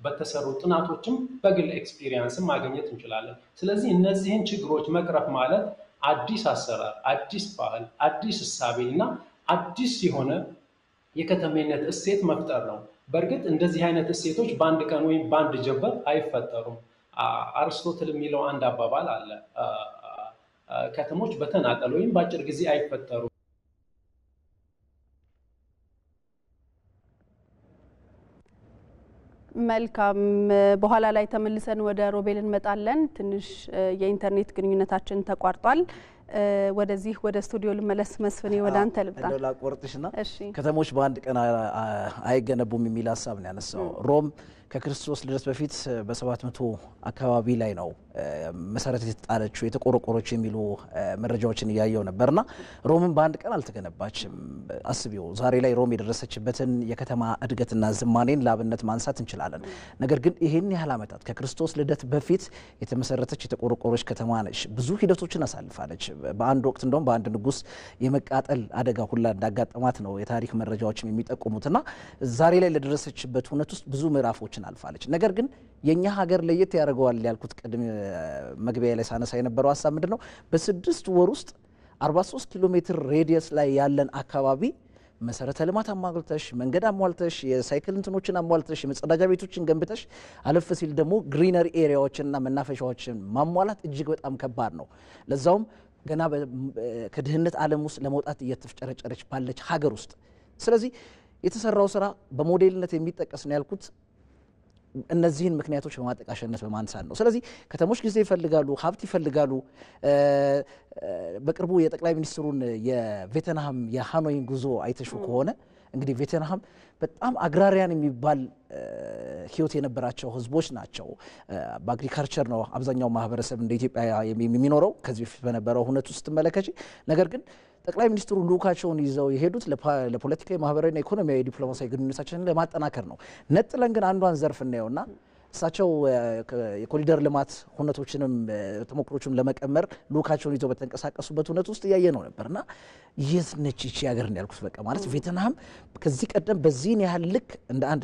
Speaker 5: በተሰሩ ጥናቶችም በግል ኤክስፒሪየንስም ማግኘት እንችላለን። ስለዚህ እነዚህን ችግሮች መቅረፍ ማለት አዲስ አሰራር፣ አዲስ ባህል፣ አዲስ እሳቤ እና አዲስ የሆነ የከተሜነት እሴት መፍጠር ነው። በእርግጥ እንደዚህ አይነት እሴቶች በአንድ ቀን ወይም በአንድ ጀንበር አይፈጠሩም። አርስቶትል የሚለው አንድ አባባል አለ። ከተሞች በተናጠል ወይም በአጭር ጊዜ አይፈጠሩም።
Speaker 1: መልካም። በኋላ ላይ ተመልሰን ወደ ሮቤል እንመጣለን። ትንሽ የኢንተርኔት ግንኙነታችን ተቋርጧል። ወደዚህ ወደ ስቱዲዮ ልመለስ። መስፍኔ ወደ አንተ ልምጣ።
Speaker 2: ላቋርጥሽና ከተሞች በአንድ ቀን አይገነቡም የሚል ሀሳብ ነው ያነሳው። ሮም ከክርስቶስ ልደት በፊት በ700 አካባቢ ላይ ነው መሰረት የተጣለችው የተቆረቆረች የሚሉ መረጃዎችን እያየው ነበርና ሮምን በአንድ ቀን አልተገነባችም። አስቢው ዛሬ ላይ ሮም የደረሰችበትን የከተማ እድገትና ዝማኔን ላብነት ማንሳት እንችላለን። ነገር ግን ይሄን ያህል ዓመታት ከክርስቶስ ልደት በፊት የተመሰረተች የተቆረቆረች ከተማ ነች። ብዙ ሂደቶችን አሳልፋለች። በአንድ ወቅት እንደውም በአንድ ንጉስ የመቃጠል አደጋ ሁላ እንዳጋጠማት ነው የታሪክ መረጃዎችም የሚጠቁሙትና ዛሬ ላይ ለደረሰችበት እውነት ውስጥ ብዙ ምዕራፎች አልፋለች። ነገር ግን የኛ ሀገር ለየት ያደርገዋል ያልኩት ቀድም መግቢያ ላይ ሳነሳ የነበረው ሀሳብ ምንድነው? በ6 ወር ውስጥ 43 ኪሎ ሜትር ሬዲየስ ላይ ያለን አካባቢ መሰረተ ልማት አሟልተሽ፣ መንገድ አሟልተሽ፣ የሳይክል እንትኖችን አሟልተሽ፣ የመጸዳጃ ቤቶችን ገንብተሽ፣ አለፍ ሲል ደግሞ ግሪነሪ ኤሪያዎችንና መናፈሻዎችን ማሟላት እጅግ በጣም ከባድ ነው። ለዛውም ገና ከድህነት ዓለም ውስጥ ለመውጣት እየተፍጨረጨረች ባለች ሀገር ውስጥ። ስለዚህ የተሰራው ስራ በሞዴልነት የሚጠቀስ ነው ያልኩት እነዚህን ምክንያቶች በማጠቃሸነት በማንሳት ነው። ስለዚህ ከተሞች ጊዜ ይፈልጋሉ፣ ሀብት ይፈልጋሉ። በቅርቡ የጠቅላይ ሚኒስትሩን የቬትናም የሃኖይን ጉዞ አይተሹ ከሆነ እንግዲህ ቬትናም በጣም አግራሪያን የሚባል ህይወት የነበራቸው ህዝቦች ናቸው። በአግሪካልቸር ነው አብዛኛው ማህበረሰብ እንደ ኢትዮጵያ የሚኖረው ከዚህ በፊት በነበረው ሁነት ውስጥ ተመለከቺ። ነገር ግን ጠቅላይ ሚኒስትሩ ልኡካቸውን ይዘው የሄዱት ለፖለቲካዊ ማህበራዊና ኢኮኖሚያዊ ዲፕሎማሲያዊ ግንኙነታችንን ለማጠናከር ነው። ነጥለን ግን አንዷን ዘርፍ እናየውና እሳቸው የኮሪደር ልማት ሁነቶችንም ተሞክሮቹን ለመቀመር ልኡካቸውን ይዘው በተንቀሳቀሱበት ሁነት ውስጥ እያየ ነው ነበርና የት ነች ይቺ ሀገር እንዳልኩት በቃ ማለት ቬትናም ከዚህ ቀደም በዚህን ያህል ልክ እንደ አንድ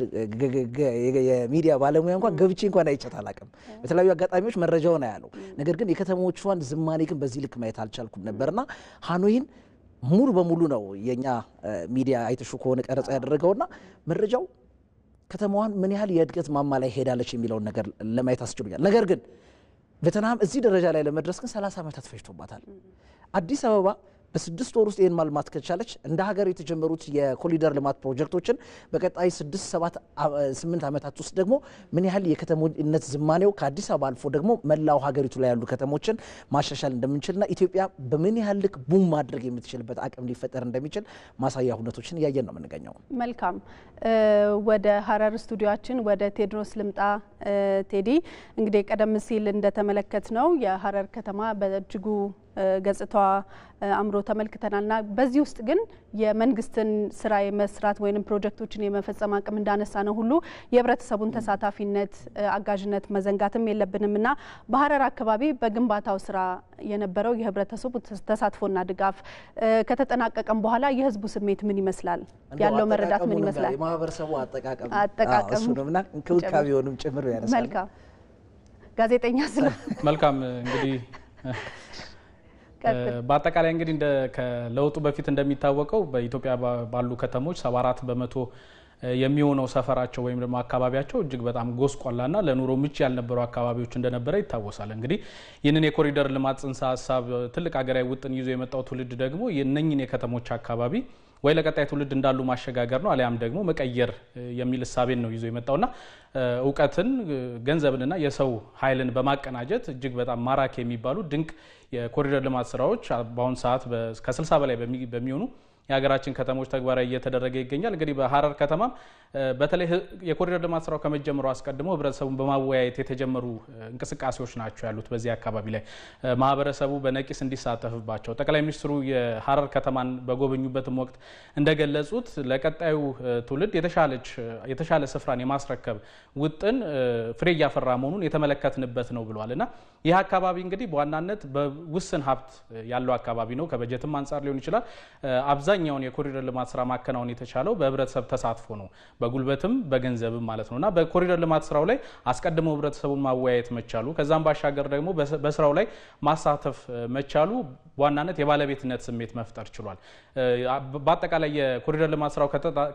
Speaker 2: የሚዲያ ባለሙያ እንኳን ገብቼ እንኳን አይቻት አላቅም። በተለያዩ አጋጣሚዎች መረጃውን ያለው ነገር ግን የከተሞቿን ዝማኔ ግን በዚህ ልክ ማየት አልቻልኩም ነበርና ሃኖይን ሙሉ በሙሉ ነው የኛ ሚዲያ አይተሹ ከሆነ ቀረጻ ያደረገውና መረጃው ከተማዋን ምን ያህል የእድገት ማማ ላይ ሄዳለች የሚለውን ነገር ለማየት አስችሉኛል። ነገር ግን ቬትናም እዚህ ደረጃ ላይ ለመድረስ ግን 30 ዓመታት ፈጅቶባታል። አዲስ አበባ በ6 ወር ውስጥ ይሄን ማልማት ከቻለች እንደ ሀገር የተጀመሩት የኮሪደር ልማት ፕሮጀክቶችን በቀጣይ 6-7-8 ዓመታት ውስጥ ደግሞ ምን ያህል የከተሞነት ዝማኔው ከአዲስ አበባ አልፎ ደግሞ መላው ሀገሪቱ ላይ ያሉ ከተሞችን ማሻሻል እንደምንችልና ኢትዮጵያ በምን ያህል ልክ ቡም ማድረግ የምትችልበት አቅም ሊፈጠር እንደሚችል ማሳያ ሁነቶችን እያየን ነው የምንገኘው።
Speaker 1: መልካም ወደ ሀረር ስቱዲዮአችን ወደ ቴድሮስ ልምጣ። ቴዲ እንግዲህ ቀደም ሲል እንደተመለከት ነው የሀረር ከተማ በእጅጉ ገጽታዋ አምሮ ተመልክተናልና በዚህ ውስጥ ግን የመንግስትን ስራ የመስራት ወይንም ፕሮጀክቶችን የመፈጸም አቅም እንዳነሳ ነው ሁሉ የህብረተሰቡን ተሳታፊነት አጋዥነት መዘንጋትም የለብንምና በሀረር አካባቢ በግንባታው ስራ የነበረው የህብረተሰቡ ተሳትፎና ድጋፍ ከተጠናቀቀም በኋላ የህዝቡ ስሜት ምን ይመስላል? ያለው መረዳት ምን ይመስላል?
Speaker 2: የማህበረሰቡ አጠቃቀም እሱ ነውና እንክብካቤውንም ጭምር ያነሳል።
Speaker 1: መልካም ጋዜጠኛ ስለ
Speaker 3: መልካም እንግዲህ በአጠቃላይ እንግዲህ ከለውጡ በፊት እንደሚታወቀው በኢትዮጵያ ባሉ ከተሞች 74 በመቶ የሚሆነው ሰፈራቸው ወይም ደግሞ አካባቢያቸው እጅግ በጣም ጎስቋላና ለኑሮ ምቹ ያልነበሩ አካባቢዎች እንደነበረ ይታወሳል። እንግዲህ ይህንን የኮሪደር ልማት ጽንሰ ሀሳብ ትልቅ ሀገራዊ ውጥን ይዞ የመጣው ትውልድ ደግሞ የነኝን የከተሞች አካባቢ ወይ ለቀጣይ ትውልድ እንዳሉ ማሸጋገር ነው አሊያም ደግሞ መቀየር የሚል እሳቤን ነው ይዞ የመጣውና እውቀትን ገንዘብንና የሰው ኃይልን በማቀናጀት እጅግ በጣም ማራኪ የሚባሉ ድንቅ የኮሪደር ልማት ስራዎች በአሁን ሰዓት ከ60 በላይ በሚሆኑ የሀገራችን ከተሞች ተግባራዊ እየተደረገ ይገኛል። እንግዲህ በሀረር ከተማ በተለይ የኮሪደር ልማት ስራው ከመጀመሩ አስቀድሞ ህብረተሰቡን በማወያየት የተጀመሩ እንቅስቃሴዎች ናቸው ያሉት። በዚህ አካባቢ ላይ ማህበረሰቡ በነቂስ እንዲሳተፍባቸው ጠቅላይ ሚኒስትሩ የሀረር ከተማን በጎበኙበትም ወቅት እንደገለጹት ለቀጣዩ ትውልድ የተሻለ ስፍራን የማስረከብ ውጥን ፍሬ እያፈራ መሆኑን የተመለከትንበት ነው ብለዋልና ይህ አካባቢ እንግዲህ በዋናነት በውስን ሀብት ያለው አካባቢ ነው። ከበጀትም አንጻር ሊሆን ይችላል። አብዛኛውን የኮሪደር ልማት ስራ ማከናወን የተቻለው በህብረተሰብ ተሳትፎ ነው፣ በጉልበትም በገንዘብም ማለት ነውና በኮሪደር ልማት ስራው ላይ አስቀድሞ ህብረተሰቡን ማወያየት መቻሉ ከዛም ባሻገር ደግሞ በስራው ላይ ማሳተፍ መቻሉ በዋናነት የባለቤትነት ስሜት መፍጠር ችሏል። በአጠቃላይ የኮሪደር ልማት ስራው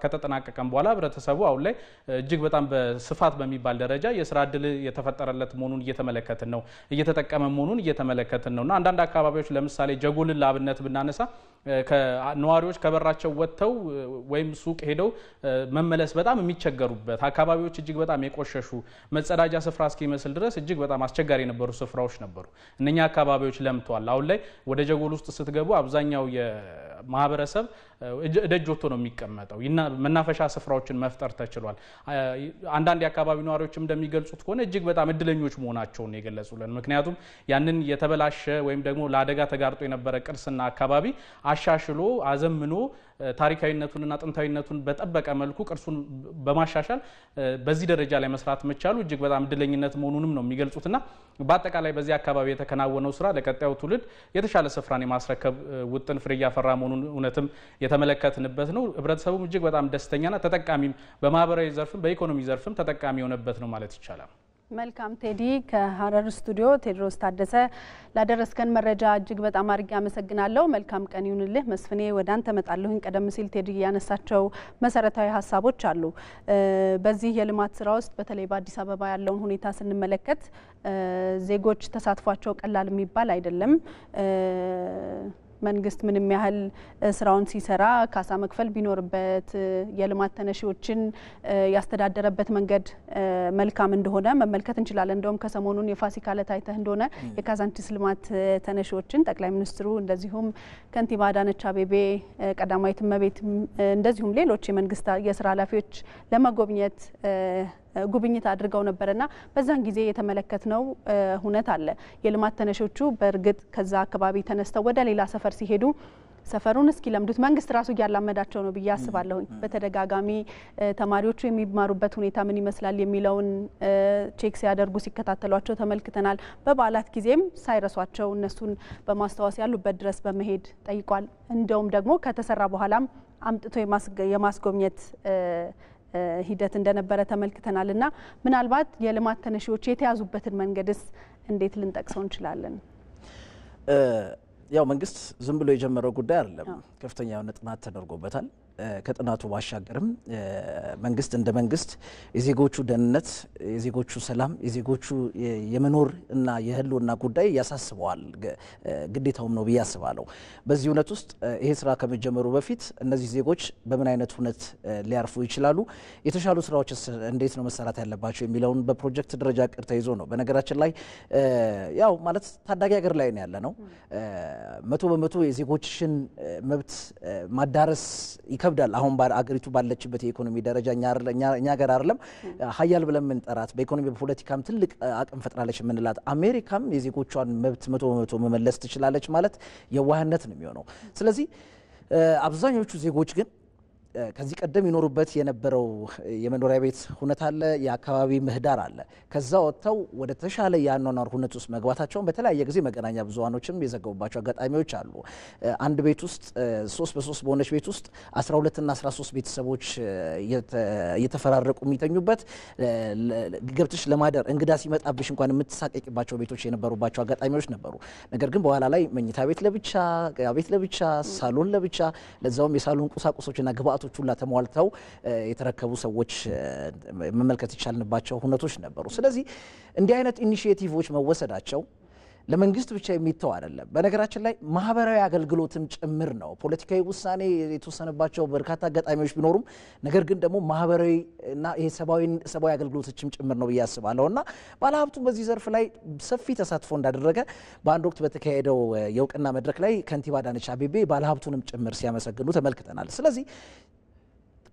Speaker 3: ከተጠናቀቀም በኋላ ህብረተሰቡ አሁን ላይ እጅግ በጣም በስፋት በሚባል ደረጃ የስራ እድል የተፈጠረለት መሆኑን እየተመለከትን ነው፣ እየተጠቀመ መሆኑን እየተመለከትን ነውና አንዳንድ አካባቢዎች ለምሳሌ ጀጎልን ለአብነት ብናነሳ ነዋሪዎች ከበራቸው ወጥተው ወይም ሱቅ ሄደው መመለስ በጣም የሚቸገሩበት አካባቢዎች እጅግ በጣም የቆሸሹ መጸዳጃ ስፍራ እስኪመስል ድረስ እጅግ በጣም አስቸጋሪ የነበሩ ስፍራዎች ነበሩ። እነኛ አካባቢዎች ለምተዋል። አሁን ላይ ወደ ጀጎል ውስጥ ስትገቡ አብዛኛው የማህበረሰብ ደጅ ወጥቶ ነው የሚቀመጠው። መናፈሻ ስፍራዎችን መፍጠር ተችሏል። አንዳንድ የአካባቢ ነዋሪዎችም እንደሚገልጹት ከሆነ እጅግ በጣም እድለኞች መሆናቸውን የገለጹልን። ምክንያቱም ያንን የተበላሸ ወይም ደግሞ ለአደጋ ተጋርጦ የነበረ ቅርስና አካባቢ አሻሽሎ አዘምኖ ታሪካዊነቱንና ጥንታዊነቱን በጠበቀ መልኩ ቅርሱን በማሻሻል በዚህ ደረጃ ላይ መስራት መቻሉ እጅግ በጣም እድለኝነት መሆኑንም ነው የሚገልጹትና በአጠቃላይ በዚህ አካባቢ የተከናወነው ስራ ለቀጣዩ ትውልድ የተሻለ ስፍራን የማስረከብ ውጥን ፍሬ እያፈራ መሆኑን እውነትም የተመለከትንበት ነው። ህብረተሰቡም እጅግ በጣም ደስተኛና ተጠቃሚም በማህበራዊ ዘርፍም በኢኮኖሚ ዘርፍም ተጠቃሚ የሆነበት ነው ማለት ይቻላል።
Speaker 1: መልካም ቴዲ፣ ከሀረር ስቱዲዮ ቴድሮስ ታደሰ ላደረስከን መረጃ እጅግ በጣም አድርጌ አመሰግናለሁ። መልካም ቀን ይሁንልህ። መስፍኔ ወደ አንተ መጣለሁኝ። ቀደም ሲል ቴዲ ያነሳቸው መሰረታዊ ሀሳቦች አሉ። በዚህ የልማት ስራ ውስጥ በተለይ በአዲስ አበባ ያለውን ሁኔታ ስንመለከት ዜጎች ተሳትፏቸው ቀላል የሚባል አይደለም። መንግስት ምንም ያህል ስራውን ሲሰራ ካሳ መክፈል ቢኖርበት የልማት ተነሺዎችን ያስተዳደረበት መንገድ መልካም እንደሆነ መመልከት እንችላለን። እንደውም ከሰሞኑን የፋሲካ ዕለት አይተህ እንደሆነ የካዛንቺስ ልማት ተነሺዎችን ጠቅላይ ሚኒስትሩ እንደዚሁም ከንቲባ አዳነች አቤቤ ቀዳማዊት እመቤት እንደዚሁም ሌሎች የመንግስት የስራ ኃላፊዎች ለመጎብኘት ጉብኝት አድርገው ነበርና በዛን ጊዜ የተመለከትነው ሁነት አለ። የልማት ተነሺዎቹ በእርግጥ ከዛ አካባቢ ተነስተው ወደ ሌላ ሰፈር ሲሄዱ ሰፈሩን እስኪ ለምዱት መንግስት ራሱ እያላመዳቸው ነው ብዬ አስባለሁ። በተደጋጋሚ ተማሪዎቹ የሚማሩበት ሁኔታ ምን ይመስላል የሚለውን ቼክ ሲያደርጉ ሲከታተሏቸው ተመልክተናል። በበዓላት ጊዜም ሳይረሷቸው እነሱን በማስታወስ ያሉበት ድረስ በመሄድ ጠይቋል። እንደውም ደግሞ ከተሰራ በኋላም አምጥቶ የማስጎብኘት ሂደት እንደነበረ ተመልክተናልና ምናልባት የልማት ተነሺዎች የተያዙበትን መንገድስ እንዴት ልንጠቅሰው እንችላለን?
Speaker 2: ያው መንግስት ዝም ብሎ የጀመረው ጉዳይ አይደለም። ከፍተኛ የሆነ ጥናት ተደርጎበታል። ከጥናቱ ባሻገርም መንግስት እንደ መንግስት የዜጎቹ ደህንነት፣ የዜጎቹ ሰላም፣ የዜጎቹ የመኖር እና የህልውና ጉዳይ ያሳስበዋል፣ ግዴታውም ነው ብዬ አስባለሁ። በዚህ እውነት ውስጥ ይሄ ስራ ከመጀመሩ በፊት እነዚህ ዜጎች በምን አይነት እውነት ሊያርፉ ይችላሉ፣ የተሻሉ ስራዎች እንዴት ነው መሰራት ያለባቸው የሚለውን በፕሮጀክት ደረጃ እቅድ ተይዞ ነው። በነገራችን ላይ ያው ማለት ታዳጊ ሀገር ላይ ነው ያለ ነው። 100% የዜጎችን መብት ማዳረስ ይከብዳል። አሁን አገሪቱ ባለችበት የኢኮኖሚ ደረጃ እኛ ሀገር አይደለም ሀያል ብለን የምንጠራት በኢኮኖሚ በፖለቲካም ትልቅ አቅም ፈጥራለች የምንላት አሜሪካም የዜጎቿን መብት 100% መመለስ ትችላለች ማለት የዋህነት ነው የሚሆነው። ስለዚህ አብዛኞቹ ዜጎች ግን ከዚህ ቀደም ይኖሩበት የነበረው የመኖሪያ ቤት ሁኔታ አለ፣ የአካባቢ ምህዳር አለ። ከዛ ወጥተው ወደ ተሻለ የአኗኗር ሁኔታ ውስጥ መግባታቸውን በተለያየ ጊዜ መገናኛ ብዙሃኖችም የዘገቡባቸው አጋጣሚዎች አሉ። አንድ ቤት ውስጥ 3 በ3 በሆነች ቤት ውስጥ 12 እና 13 ቤተሰቦች እየተፈራረቁ የሚተኙበት ገብተሽ ለማደር እንግዳ ሲመጣብሽ እንኳን የምትሳቀቂባቸው ቤቶች የነበሩባቸው አጋጣሚዎች ነበሩ። ነገር ግን በኋላ ላይ መኝታ ቤት ለብቻ፣ ቤት ለብቻ፣ ሳሎን ለብቻ፣ ለዛውም የሳሎን ቁሳቁሶችና ግብአቶች ሁላ ተሟልተው የተረከቡ ሰዎች መመልከት ይቻልንባቸው ሁነቶች ነበሩ። ስለዚህ እንዲህ አይነት ኢኒሺዬቲቮች መወሰዳቸው ለመንግስት ብቻ የሚተው አይደለም። በነገራችን ላይ ማህበራዊ አገልግሎትም ጭምር ነው። ፖለቲካዊ ውሳኔ የተወሰነባቸው በርካታ አጋጣሚዎች ቢኖሩም ነገር ግን ደግሞ ማህበራዊ እና ይሄ ሰብአዊ አገልግሎቶችም ጭምር ነው ብዬ አስባለሁና ባለሀብቱ በዚህ ዘርፍ ላይ ሰፊ ተሳትፎ እንዳደረገ በአንድ ወቅት በተካሄደው የእውቅና መድረክ ላይ ከንቲባ አዳነች አቤቤ ባለሀብቱንም ጭምር ሲያመሰግኑ ተመልክተናል። ስለዚህ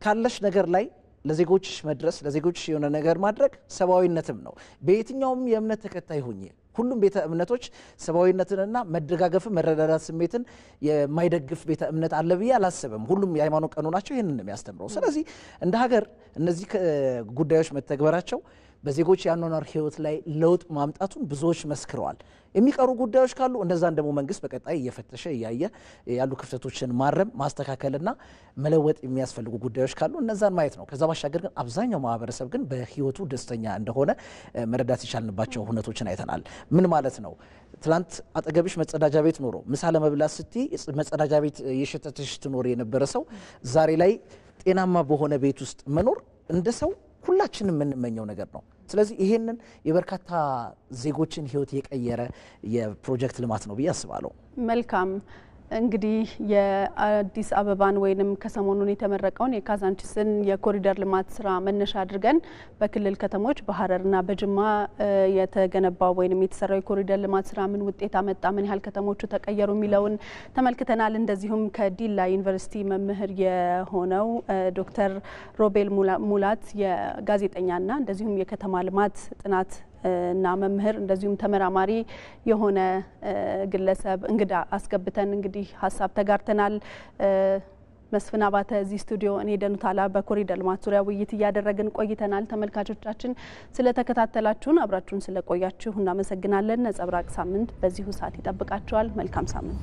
Speaker 2: ካለሽ ነገር ላይ ለዜጎች መድረስ፣ ለዜጎች የሆነ ነገር ማድረግ ሰብአዊነትም ነው። በየትኛውም የእምነት ተከታይ ሆኜ ሁሉም ቤተ እምነቶች ሰብአዊነትንና መደጋገፍን መረዳዳት ስሜትን የማይደግፍ ቤተ እምነት አለ ብዬ አላስብም። ሁሉም የሃይማኖት ቀኖናቸው ይህንን ነው የሚያስተምረው። ስለዚህ እንደ ሀገር እነዚህ ጉዳዮች መተግበራቸው በዜጎች የአኗኗር ህይወት ላይ ለውጥ ማምጣቱን ብዙዎች መስክረዋል። የሚቀሩ ጉዳዮች ካሉ እነዛን ደግሞ መንግስት በቀጣይ እየፈተሸ እያየ ያሉ ክፍተቶችን ማረም ማስተካከልና መለወጥ የሚያስፈልጉ ጉዳዮች ካሉ እነዛን ማየት ነው። ከዛ ባሻገር ግን አብዛኛው ማህበረሰብ ግን በህይወቱ ደስተኛ እንደሆነ መረዳት ይቻልንባቸው ሁነቶችን አይተናል። ምን ማለት ነው? ትላንት አጠገብሽ መጸዳጃ ቤት ኖሮ ምሳ ለመብላት ስትይ መጸዳጃ ቤት የሸተተሽ ትኖር የነበረ ሰው ዛሬ ላይ ጤናማ በሆነ ቤት ውስጥ መኖር እንደ ሰው ሁላችንም የምንመኘው ነገር ነው። ስለዚህ ይሄንን የበርካታ ዜጎችን ህይወት የቀየረ የፕሮጀክት ልማት ነው ብዬ አስባለሁ።
Speaker 1: መልካም እንግዲህ የአዲስ አበባን ወይንም ከሰሞኑን የተመረቀውን የካዛንቺስን የኮሪደር ልማት ስራ መነሻ አድርገን በክልል ከተሞች በሀረርና በጅማ የተገነባው ወይንም የተሰራው የኮሪደር ልማት ስራ ምን ውጤት አመጣ፣ ምን ያህል ከተሞቹ ተቀየሩ የሚለውን ተመልክተናል። እንደዚሁም ከዲላ ዩኒቨርሲቲ መምህር የሆነው ዶክተር ሮቤል ሙላት የጋዜጠኛና እንደዚሁም የከተማ ልማት ጥናት እና መምህር እንደዚሁም ተመራማሪ የሆነ ግለሰብ እንግዳ አስገብተን እንግዲህ ሀሳብ ተጋርተናል። መስፍን አባተ እዚህ ስቱዲዮ፣ እኔ ደኑታላ በኮሪደር ልማት ዙሪያ ውይይት እያደረግን ቆይተናል። ተመልካቾቻችን ስለተከታተላችሁን አብራችሁን ስለቆያችሁ እናመሰግናለን። ነጸብራቅ ሳምንት በዚሁ ሰዓት ይጠብቃችኋል። መልካም ሳምንት።